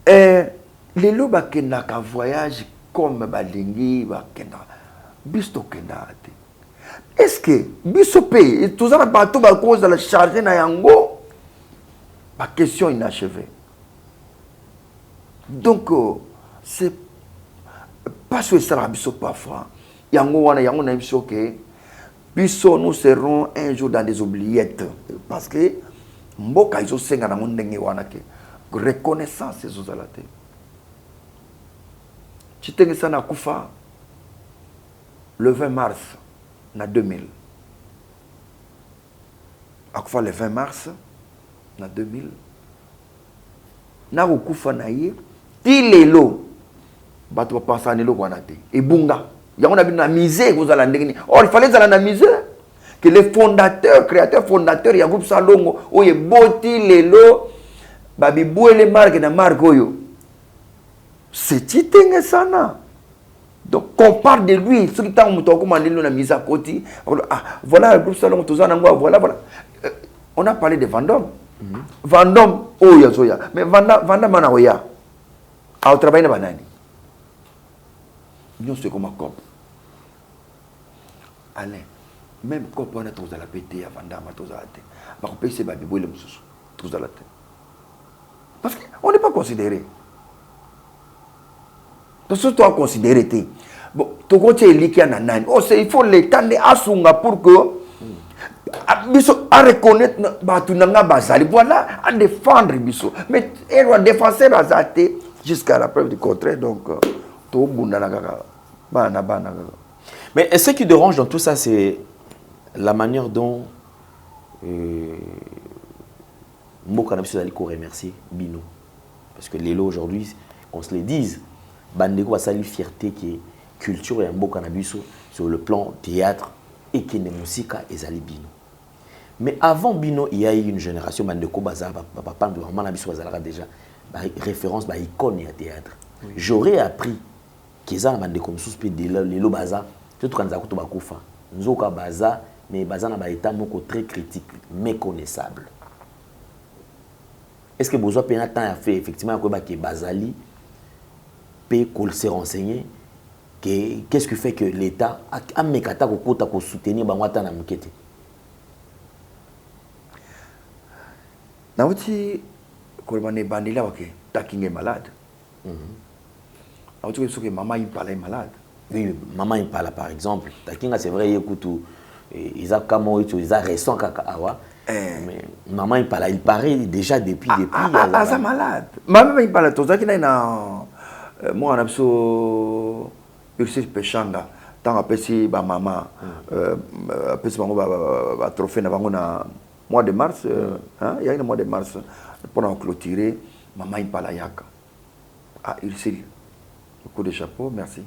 Les lots bakenda ka voyage comme balingi bakenda. Bisto kenda. Est-ce que biso paye tout ça bateau ba cause de la charge na yango? Ma question inachevée. Donc, c'est pas ce que ça biso parfois. Yango wana yango na biso que biso nous serons un jour dans des oubliettes parce que mboka iso senga na ndenge wana ke reconnaissance ces ozalate. Chitenge sana kufa le 20 mars na 2000. Akufa le 20 mars na 2000 na kufa na ye ti lelo bato ba pensa nelo wana te ebunga yango na bina misé kozala ndenge. Or il fallait zala na misé que les fondateurs créateurs fondateurs ya groupe Salongo oye boti lelo babi boele marque na marque oyo c'est titenge sana. Donc qu'on parle de lui ce qui t'a muto ko mandelo na mise à côté. Ah voilà le groupe Salongo tozana ngwa voilà. On a parlé de Vendôme. Vendôme, oh ya, mais Vendôme mana oya. A travailler na banani. Nous c'est comme un cop. Allez, même cop on a tous à la pété à Vendôme tous à la tête. Ba ko pese ba bibo le mususu tous à la tête. Parce qu'on n'est pas considéré. Donc surtout à considérer te. Bon, to ko tse likia na nani. Oh c'est il faut l'état de asunga pour que à reconnaître batunanga bazali voilà à défendre biso mais elle doit défendre bazate jusqu'à la preuve du contraire donc to bundana kaka bana. Mais ce qui dérange dans tout ça c'est la manière dont Mboka na biso ko remercier Bino parce que lelo aujourd'hui on se le dise bandeko basali fierté qui est culture et Mboka na biso sur le plan théâtre et qui ne musique ezali Bino. Mais avant Bino, il y a eu une génération Mandeko Baza, papa, maman Nabiso Bazala déjà, référence, icône à théâtre. Oui. J'aurais appris qu'ils ont Mandeko Moussouspé de Lelo Baza, surtout quand ils ont Bakoufa. Nzoka Baza, mais Baza n'a pas été très critique, méconnaissable. Est-ce que Bozo Pénatan a fait effectivement que Bazali peut se renseigner qu'est-ce qui fait que l'État a mis Kata pour soutenir Bangwata na Mukete? Nauti kolmane bandila wake taking est malade. Nauti que maman Impala est malade. Oui, maman Impala par exemple. Takinga c'est vrai écoute ils ont comment ils ont récent kakawa. Mais maman Impala il paraît déjà depuis ça malade. Maman Impala tout ça qui na moi on a besoin Ursus Pechanga tant apprécié ba maman apprécié bango ba trophée na bango na mois de mars, il y a un mois de mars, pour clôturer, maman Impala Yaka. Ah, Ursil, le coup de chapeau, merci.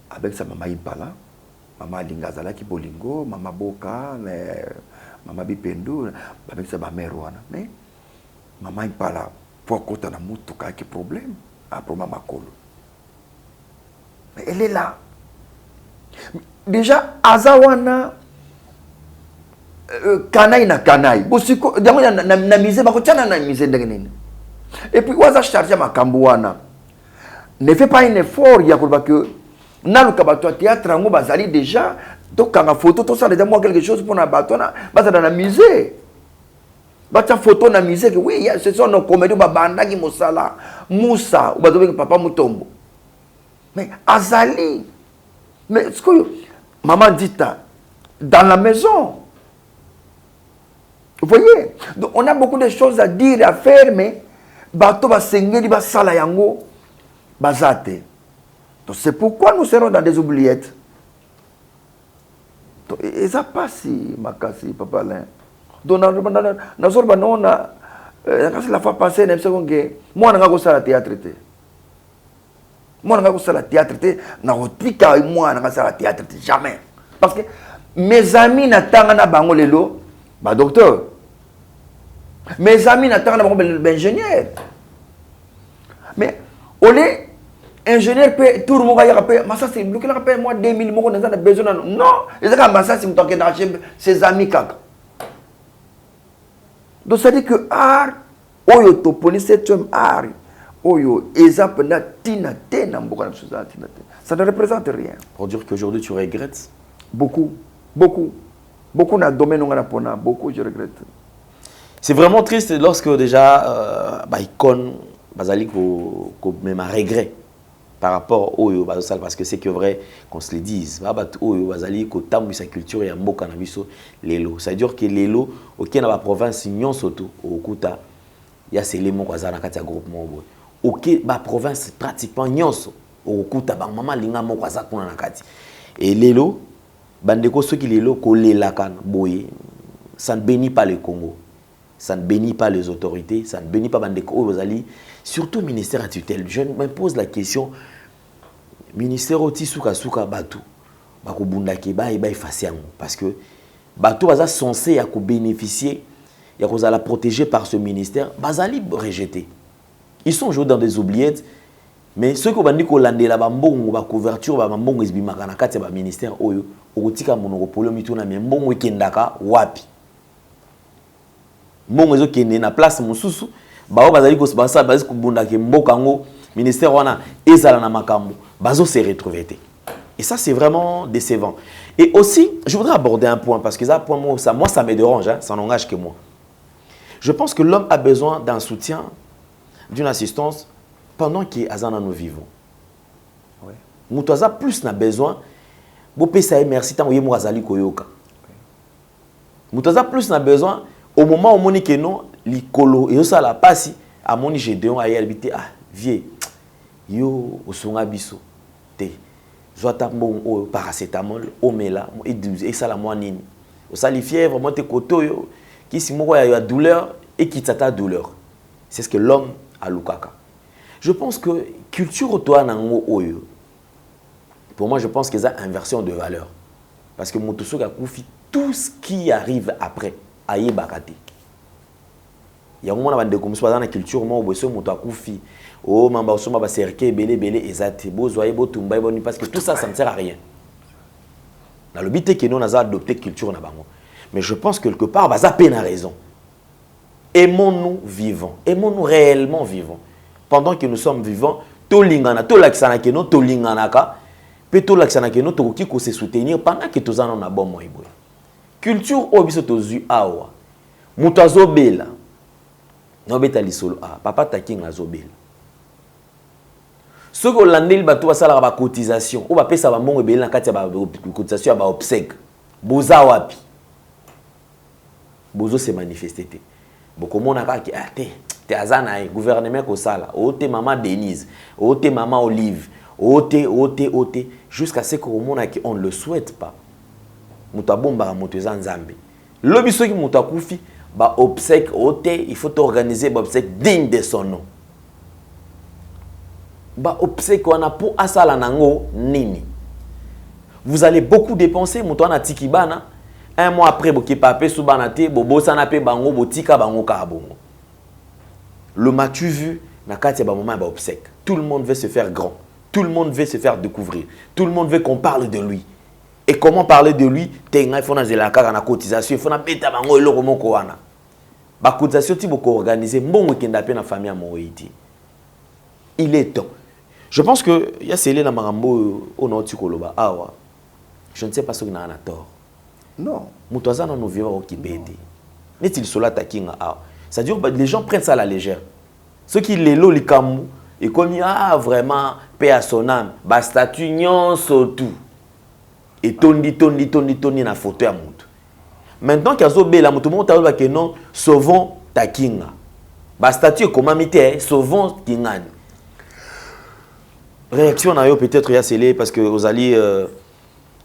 Avec sa maman Impala, maman Lingazala qui bolingo, maman Boka, maman Bipendo, avec sa mère Rouana. Mais maman Impala, pour qu'on ait un problème, après maman Kolo. Mais elle est là. Déjà, Azawana, Kanaï na Kanaï. Bosiko, d'abord na misé, bako tchana na misé ndenge. Et puis waza charger ma kambouana. Ne fais pas un effort, il y a que na le kabato théâtre ngo bazali déjà donc quand la photo tout ça déjà moi quelque chose pour na batona basa dans la misé. Batia photo na musique, oui, ce sont nos comédies, babanda qui mosala, Moussa, ou badobe papa Mutombo. Mais Azali, mais ce que maman dit dans la maison. Vous voyez? Donc on a beaucoup de choses à dire et à faire, mais bato ba sengeli ba sala yango bazate. Donc c'est pourquoi nous serons dans des oubliettes. Donc, et ça passe, Makasi, Papa Alain. Donc, dans la fois passée, moi, je suis au théâtre. Moi, je suis au théâtre. Moi, je suis au théâtre. Jamais. Parce que mes amis n'attendent pas docteur. Mes amis n'attendent pas ingénieur. Mais, au lieu ingénieur peut tout le monde va y rappeler mais ça c'est le qui rappelle moi 2000 moi on a besoin non et ça comme ça c'est mon qui d'acheter ses amis kaka donc ça dit que art oyo to police cet homme art oyo exemple na tina tena mboka na société ça ne représente rien pour dire qu'aujourd'hui tu regrettes beaucoup na domaine on a pona beaucoup je regrette. C'est vraiment triste lorsque déjà icône bazali ko même à regret par rapport au Bazosal, parce que c'est que vrai qu'on se le dise. Bazali ko tambu sa culture ya mboka na biso lelo. Ça veut dire que lelo OK na ba province nyonso to okuta ya selemo kwa zana kati ya groupement bo. OK ba province pratiquement nyonso okuta ba mama linga mo kwa zakuna na kati. Et lelo bandeko soki lelo ko lelaka boye ça ne bénit pas le Congo. Ça ne bénit pas les autorités, ça ne bénit pas bandeko bazali. Surtout le ministère à tutelle. Je me pose la question, ministère oti souka batu, bako bundaki ba et ba effacer parce que batu baza censé à bénéficier, ya ko la protéger par ce ministère, bazali rejeté. Ils sont toujours dans des oubliettes, mais ceux qui bandi ko landela ba mbongo ba couverture ba mbongo ezbimaka na kati ba ministère oyo, okotika monoko polo mituna mais mbongo ekendaka wapi. Mbongo ezokende na place mususu. Bao bazali ko basa bazali ko bunda ke mboka ngo ministère wana ezala na makambo bazo se retrouver. Et ça c'est vraiment décevant. Et aussi, je voudrais aborder un point parce que ça point moi ça me dérange hein, ça n'engage que moi. Je pense que l'homme a besoin d'un soutien, d'une assistance pendant qu'il azana nous vivons. Ouais. Mutoza plus n'a besoin bo pesa merci tant yemo azali koyoka. Mutoza plus n'a besoin au moment où moni que non likolo et ça la passe à moni Gédéon a habité ah vieux yo osonga biso te zota bon o paracétamol omela et ça la moi nini o sali fièvre monte koto yo qui si moko ya douleur et qui tata douleur c'est ce que l'homme a lukaka. Je pense que culture toi nango oyo pour moi je pense que c'est inversion de valeur parce que motoso ga kufi tout ce qui arrive après aye bakate. Il y a un moment où on a dans la culture, on a koufi, oh, mamba osoma ba cercle belé ezate, bozoye botumba boni parce que tout ça ça ne sert à rien. Dans le but que nous on a adopté culture na bango. Mais je pense que quelque part baza peine a raison. Aimons-nous vivants, aimons-nous réellement vivants. Pendant que nous sommes vivants, to lingana, to laksana ke no to lingana ka, pe to laksana ke no to ki ko se soutenir pendant que tous en na bon moi boy. Culture obiso to zu awa. Muto azobela. Non beta lisolo ah papa taking azobela. Ce que l'année bato basala ba cotisation ou ba pesa ba mbongo ebela na kati ya ba cotisation ya ba obsèque. Boza wapi. Bozo se manifester te. Bokomona ka ki ah te azana e gouvernement ko sala. Ote maman Denise, ote maman Olive, ote jusqu'à ce que mona ki on ne le souhaite pas. Muta bomba moto zanzambe. Lobi soki muta kufi ba obsèque il faut organiser ba obsèque digne de son nom. Ba obsèque wana pour asala nango nini. Vous allez beaucoup dépenser muto na tikibana un mois après boki papé subana te bobo sana pe bango botika bango ka bongo. Le m'as-tu vu na kati ba moment ba obsèque. Tout le monde veut se faire grand. Tout le monde veut se faire découvrir. Tout le monde veut qu'on parle de lui. Et comment parler de lui? Il faut na cotisation, il faut na beta bango eloko moko wana. Ba cotisation ti boko organiser mbongo kenda pe na famille à Moïti. Il est temps. Je pense que il y a celle na marambo ono tikoloba awa. Je ne sais pas ce que na tort. Non, Mutoza na no vivre au Kibete. N'est-il cela takinga? C'est-à-dire que les gens prennent ça à la légère. Ceux qui les loent les camous, et comme vraiment, paix à son âme, bah statut nyon tout. Et tondi na photo à monte. Maintenant qu'il y a zobe la moto monte à que non, sauvons takinga. Bah statut comment mité, sauvons kingani. Réaction na yo peut-être y a scellé parce que aux alliés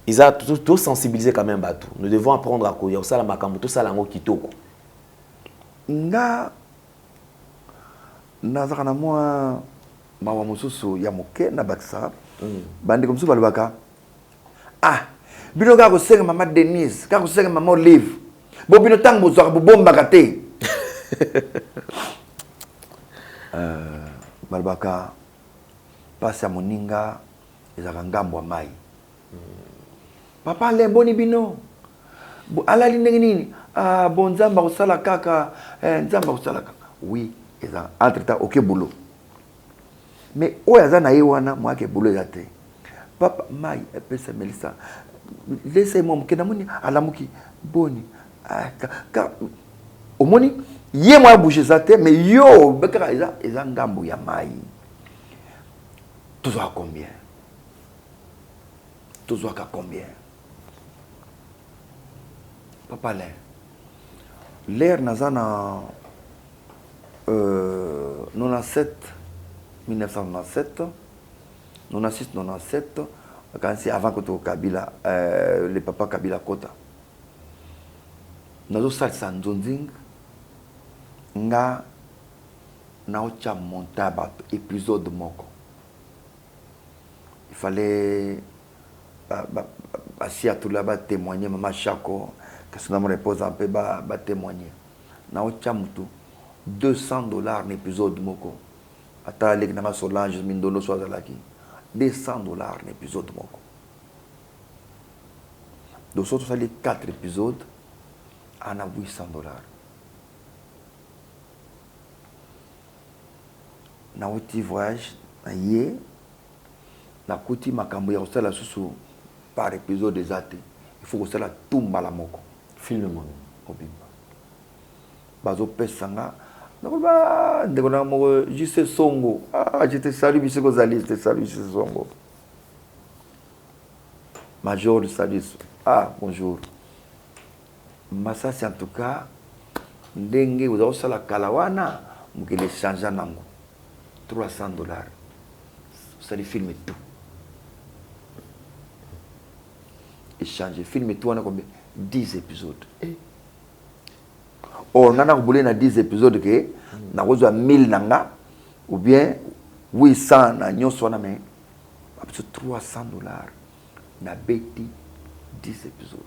ils ont tout sensibilisé quand même bateau. Nous devons apprendre à courir ça la makambo tout ça la ngo kitoko. Nga nazaka na moi mawa mususu ya moke na baksa bande comme ça balbaka ah bino ka ko senga mama Denise ka ko senga mama Olive bo bino tang bo zaka bo bomba kate balbaka pasi ya moninga ezaka ngambo ya mai papa lemboni bino alali ndenge nini bon nzamba kosala kaka nzamba kosala kaka oui eza entre temps ok boulot mais oyo aza na ye wana mwake boulot eza te papa mai epesa Melissa laisse moi moke namoni alamuki boni omoni ye mwa bouger ça te mais yo bekaka eza ngambo ya mai tozwaka combien tozwaka combien papa l'air naza na 97 1997 96 97 quand c'est avant que Kabila le papa Kabila Kota nazo salisa nzonzing nga na ocha monta épisode moko il fallait si à tout là-bas témoigner maman Chako que ça me repose un peu témoigner na ocha mutu $200 l'épisode moko ata lek na Solange Mindolo so azalaki $200 l'épisode moko donc surtout ça les 4 épisodes en a $800 na oti voyage na ye na kuti makambo ya osala susu par épisode des athées il faut que ça la tumba la moko film mon obimba bazo pesanga nakoba ndeko na moko juste songo je te salue bisiko zali je te salue juste songo major salut bonjour Massasi en tout cas ndenge vous avez la kalawana mukele changer nango $300 ça les filme tout échanger filme tout on a combien 10 épisodes or nana ko bolé na 10 épisodes que na ko 1000 nanga ou bien 800 na nyonso na mais $300 na beti 10 épisodes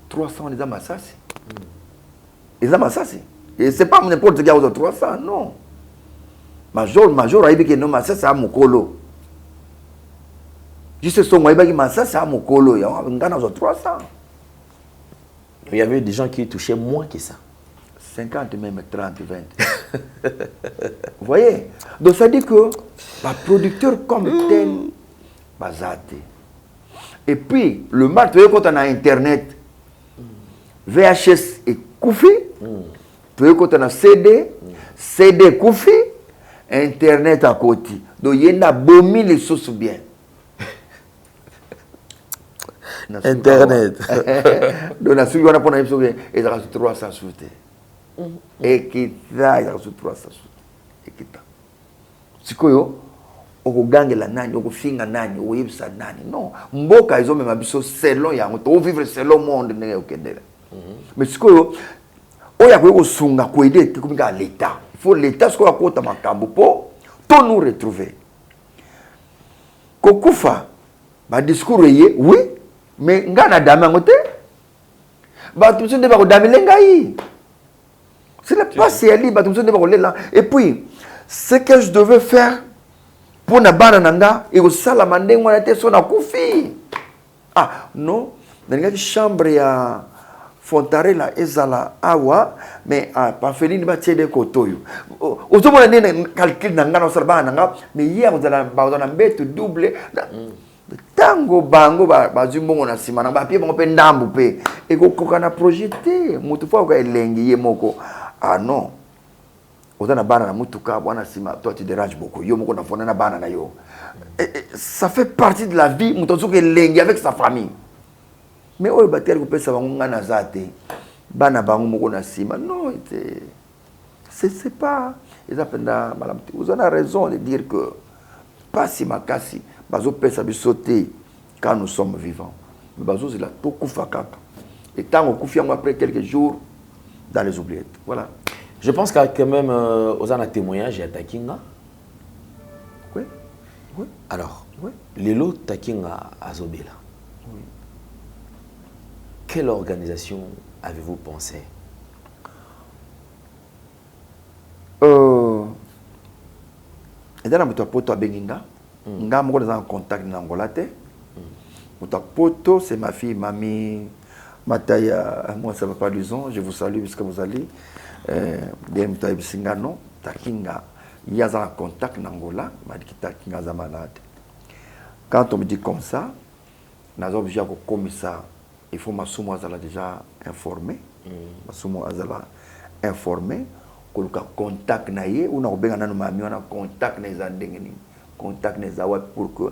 300 les amassassi les amassassi et c'est pas n'importe qui a 300 non major aibi que non massassi a mukolo juste son aibi que massassi a mukolo ya ngana 300 il y avait des gens qui touchaient moins que ça 50 même 30 20 vous voyez donc ça dit que la producteur comme tel bazate et puis le marteau quand on a internet VHS et Koufi tu quand on a CD Koufi internet à côté donc il y a bomi les sauces bien internet donc la suite on a pour une épisode et ça reste 300 souté et qui ça il reste 300 et qui ça sikoyo okogangela nani okofinga nani oyebisa nani non mboka izo mema biso selon yango to vivre selon monde ndenge okendela mais sikoyo oya ko sunga ko aider te komika l'état il faut l'état sikoyo akota makambo po to nous retrouver kokufa ba discours yé oui mais ngana dama ngote ba tout ce ba ko damile ngai ce n'est pas si elle ba tout ce ba ko lela et puis ce que je devais faire pour na bana nanga et au salama ndenge wana te so na kufi non dans chambre ya Fontarella ezala awa mais pas felini ba tiede kotoyo ozomona nene calcul nanga na salaba nanga mais hier vous allez ba na mbete double tango bango bazwi mbongo na nsima na bapie bango mpe ndambu mpe ekokoka na projet te motu fo akoka elengi ye moko. Ah non, oza na bana na mutuka bwana nsima, toi tu déranges beaucoup, yo moko na fona na bana na yo. Ça fait partie de la vie, moto azoka elengi avec sa famille. Mais oyo bateli kopesa bango nga na za te bana bango moko na nsima, non, c'est pas eza penda malamu te. Vous avez raison de dire que pasi makasi bazo pesa biso te quand nous sommes vivants, mais bazo zela to kufa kaka et tant on kufi après quelques jours dans les oubliettes. Voilà. Je pense qu'il y a quand même aux un témoignage à Takinga. Oui. Oui. Alors, oui. Lelo Takinga Azobela. Oui. Quelle organisation avez-vous pensé? Et dans la poto à Benginda, nous sommes en contact avec Angola. Poto, c'est ma fille, mamie, Mataya, moi ça ne va pas disons, je vous salue puisque vous allez. Takinga, il y a un contact en Angola, m'a dit que Takinga est malade. Quand on me dit comme ça, nous avons déjà comme ça, il faut m'assumer déjà informé, m'assumer informé. Koluka contact na ye ou na obenga na mami on a contact na za ndengeni contact na za wa pour que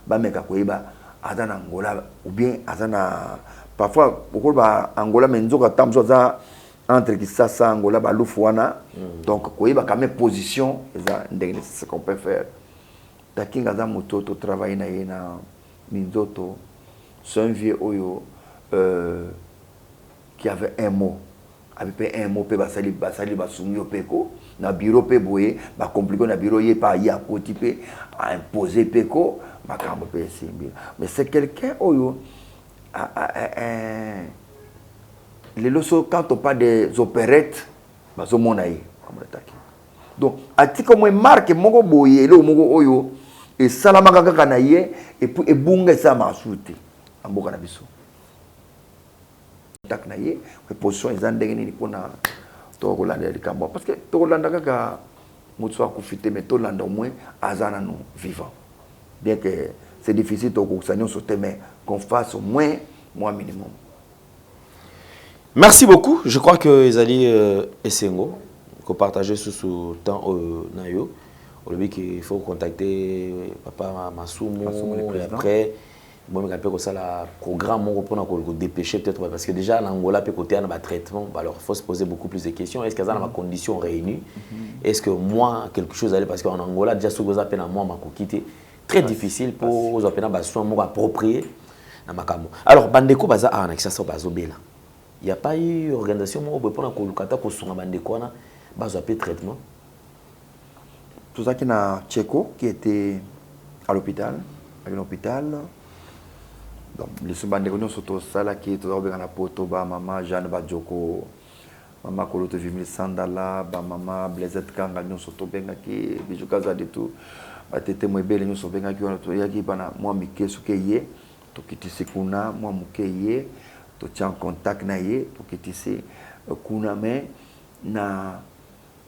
ba meka ko iba azana Angola ou bien azana parfois beaucoup ba Angola menzoka tamzo za entre Kisasa Angola ba lufuana donc ko iba quand même position za ndengeni, c'est ce qu'on peut faire. Takinga za mototo travailler na ye na minzoto, c'est un vieux oyo qui avait un mot. Avec un mot, basali basumi au peko, na bureau pe boye, ba compliqué na bureau yé pas y a côté pe a imposé peko, ba kambo pe simbi. Mais c'est quelqu'un oyo les loso quand on parle des opérettes, ba zo monaye comme attaqué. Donc ati comme marque moko boye le moko oyo et salama kaka na ye et puis e bunga sa masute amboka na biso. Na ye position ezandenge ni pona to kolanda likambo parce que to kolanda kaka mutu akufite mais to landa au moins azana nous vivant, bien que c'est difficile to kokusanya sauter mais qu'on fasse au moins minimum. Merci beaucoup. Je crois que Ezali Esengo qu'on partageait ce temps nayo aujourd'hui qu'il faut contacter papa Masumo et après moi je pense que ça la programme pour dépêcher peut-être parce que déjà en Angola peut côté un traitement, alors il faut se poser beaucoup plus de questions. Est-ce que ça dans ma condition réunie? Est-ce que moi quelque chose aller parce qu'en Angola déjà ce que vous appelez à moi m'a quitté très difficile pour vous appeler à soin moi approprié na makamo. Alors bandeko baza a na kisasa bazobela. Il y a pas eu organisation moi pour na kolukata ko sunga bandeko na bazo appeler traitement. Tout ça qui na Tcheko qui était à l'hôpital, donc les subandeko nous surtout sala qui tout dans la poto ba maman Jeanne Badjoko, maman Koloto Vimili Sandala, ba maman Blaisette Kanga nous surtout benga qui bijuka za de tout atete mwebele nous surtout benga qui on to yaki bana moi mike sukeye to kitisi kuna moi mukeye to tient en contact na ye to kitisi kuna mais na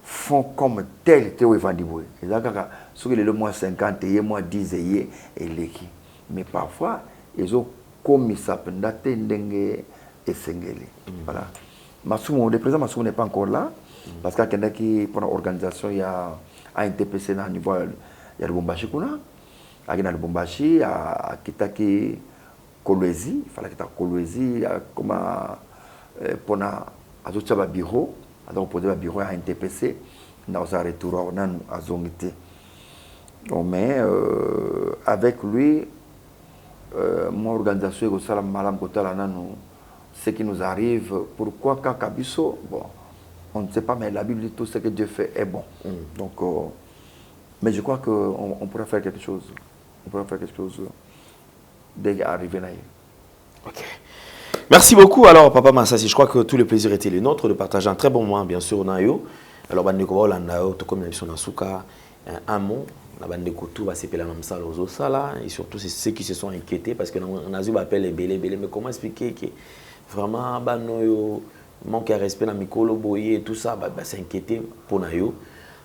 font comme tel te wevandibwe ezaka soki le mois 50 ye mois 10 ye eleki mais parfois ils ont commis ça pendant ndenge esengeli. Voilà. Masumo, le président Masumo n'est pas encore là parce qu'il y a qui pour l'organisation il y a un NTPC à niveau il y a le Bombashi kuna, à le Bombashi à Kitaki Kolwezi, il fallait que ta Kolwezi comment pour na azocha bureau, donc poser un bureau à NTPC dans un retour à Zongité. Mais avec lui mon organisation est au salam malam kotala nanu ce qui nous arrive pourquoi kakabiso bon on ne sait pas mais la Bible dit tout ce que Dieu fait est bon. Donc mais je crois que on pourrait faire quelque chose dès arriver là. OK. Merci beaucoup alors papa Massassi, je crois que tout le plaisir était le nôtre de partager un très bon moment bien sûr nayo. Alors bandeko Holanda to comme émission na suka un mot na bandeko tout va s'appeler comme ça aux sala et surtout c'est ceux qui se sont inquiétés parce que on a eu appel les belé mais comment expliquer que vraiment banoyo manque de respect na mikolo boyer et tout ça bah s'inquiéter pour nayo.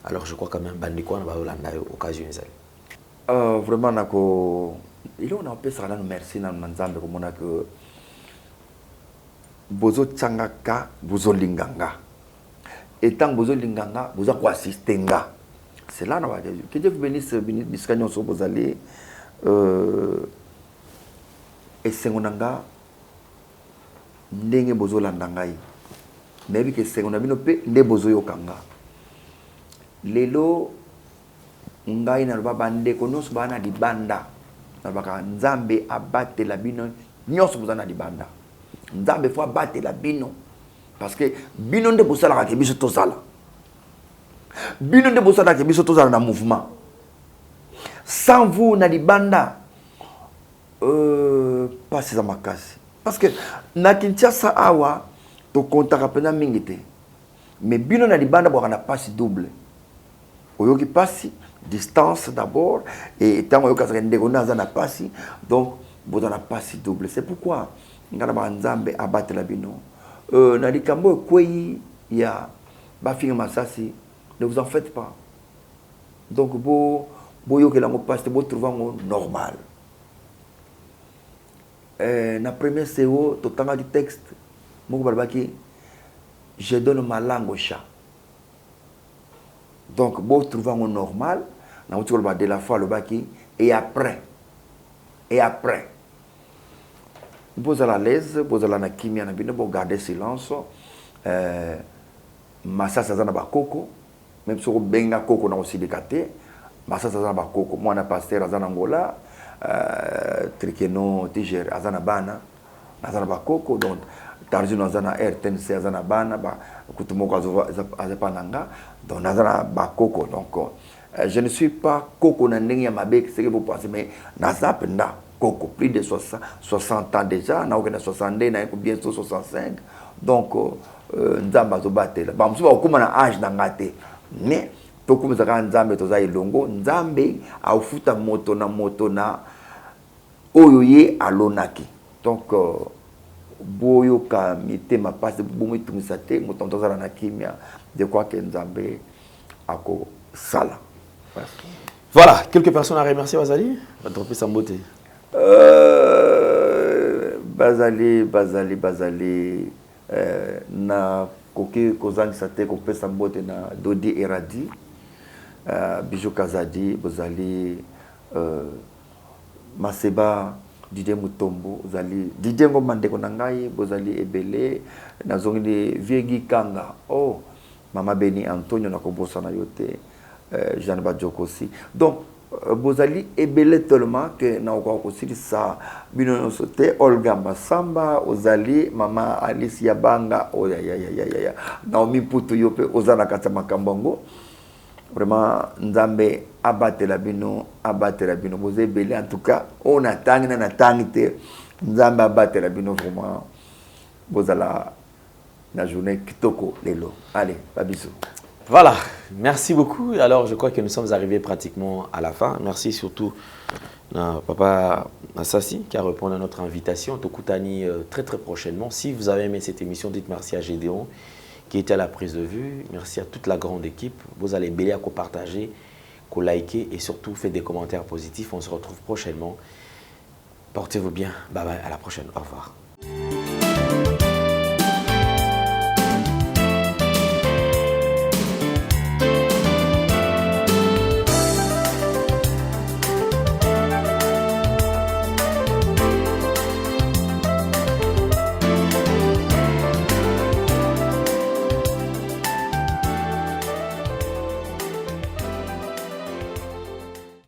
Alors je crois quand même bandeko na ba Holanda occasion ezali vraiment Il on a appelé ça merci dans Nzambe comme on a que bozo tsangaka bozo linganga. Et tant bozo linganga bozo quoi assistenga. C'est là on va dire que Dieu vous bénisse biskanyo so bozali et sengonanga ndenge bozo landangai. Mais que sengona bino pe nde bozo yokanga. Lelo ngai na ba bande ko nyonso bana di banda na baka Nzambe abate la bino nyonso bozana di banda. Nzambe faut abate la bino parce que bino nde bosala ka biso tozala. Bino nde bosala ka biso tozala na mouvement. Sans vous na di banda pas ça makasi parce que na Kinshasa awa to kontaka pena mingite mais bino na di banda bwa na passe double. Oyoki passi distance d'abord et tant oyoka ndeko naza na passi donc vous na passi double. C'est pourquoi ngana ba Nzambe abattre la bino na likambo kwei ya ba finga masasi, ne vous en faites pas. Donc bo yoke la mo passi bo trouver normal. Na premier CO to tanga du texte moko balbaki je donne ma langue au chat. Donc, vous trouvez un normal, de la foi le baki, et après, vous allez à l'aise, vous allez à la kimia, vous gardez silence, massa ça na bakoko, même si vous benga koko na aussi décaté, massa ça na bakoko, moi na pasteur azana Angola, trikeno tiger azana bana, azana bakoko, donc Tarzino azana RTNC azana bana ba kutumoko azepananga donc azana ba koko donc je ne suis pas koko na ndenge ya mabe c'est que vous pensez mais nazapenda koko plus de 60 ans déjà na okena 60 na bientôt 65 donc Nzamba zo batela ba msuba okuma na âge na ngate mais tokumza ka Nzambe toza ilongo Nzambe aufuta moto na oyo ye alonaki donc boyo ka mité ma passe bomo tumisate motonto zala na kimia de quoi que Nzambe ako sala. Voilà, quelques personnes à remercier Bazali, va dropper sa beauté. Bazali na koki kozangi sate ko pesa beauté na Dodi Eradi Bijou Kazadi Bazali Maseba Didier Mutombo, Didier Ngomandeko Nangai, Bozali Ebele, Nazongi Viegi Kanga, oh, Mama Beni Antonio Nakobosa na yote, Jeanne Badjoko aussi. Donc, Bozali Ebele tellement que Naoko aussi ça, Bino Sote, Olga Masamba, Ozali, Mama Alice Yabanga, oh ya, Naomi Putu Yope, Ozana Katama Kambongo. Vraiment, Nzambe abattre la bino, vous êtes belé en tout cas, on attend, Nzambe abattre la bino vraiment, vous allez la journée kitoko lelo. Allez, pas bisous. Voilà, merci beaucoup. Alors, je crois que nous sommes arrivés pratiquement à la fin. Merci surtout à Papa Assassi qui a répondu à notre invitation. Tokutani très prochainement. Si vous avez aimé cette émission, dites merci à Gédéon qui était à la prise de vue. Merci à toute la grande équipe. Vous allez belé à partager, liker et surtout faites des commentaires positifs. On se retrouve prochainement. Portez-vous bien. Bye bye. À la prochaine. Au revoir.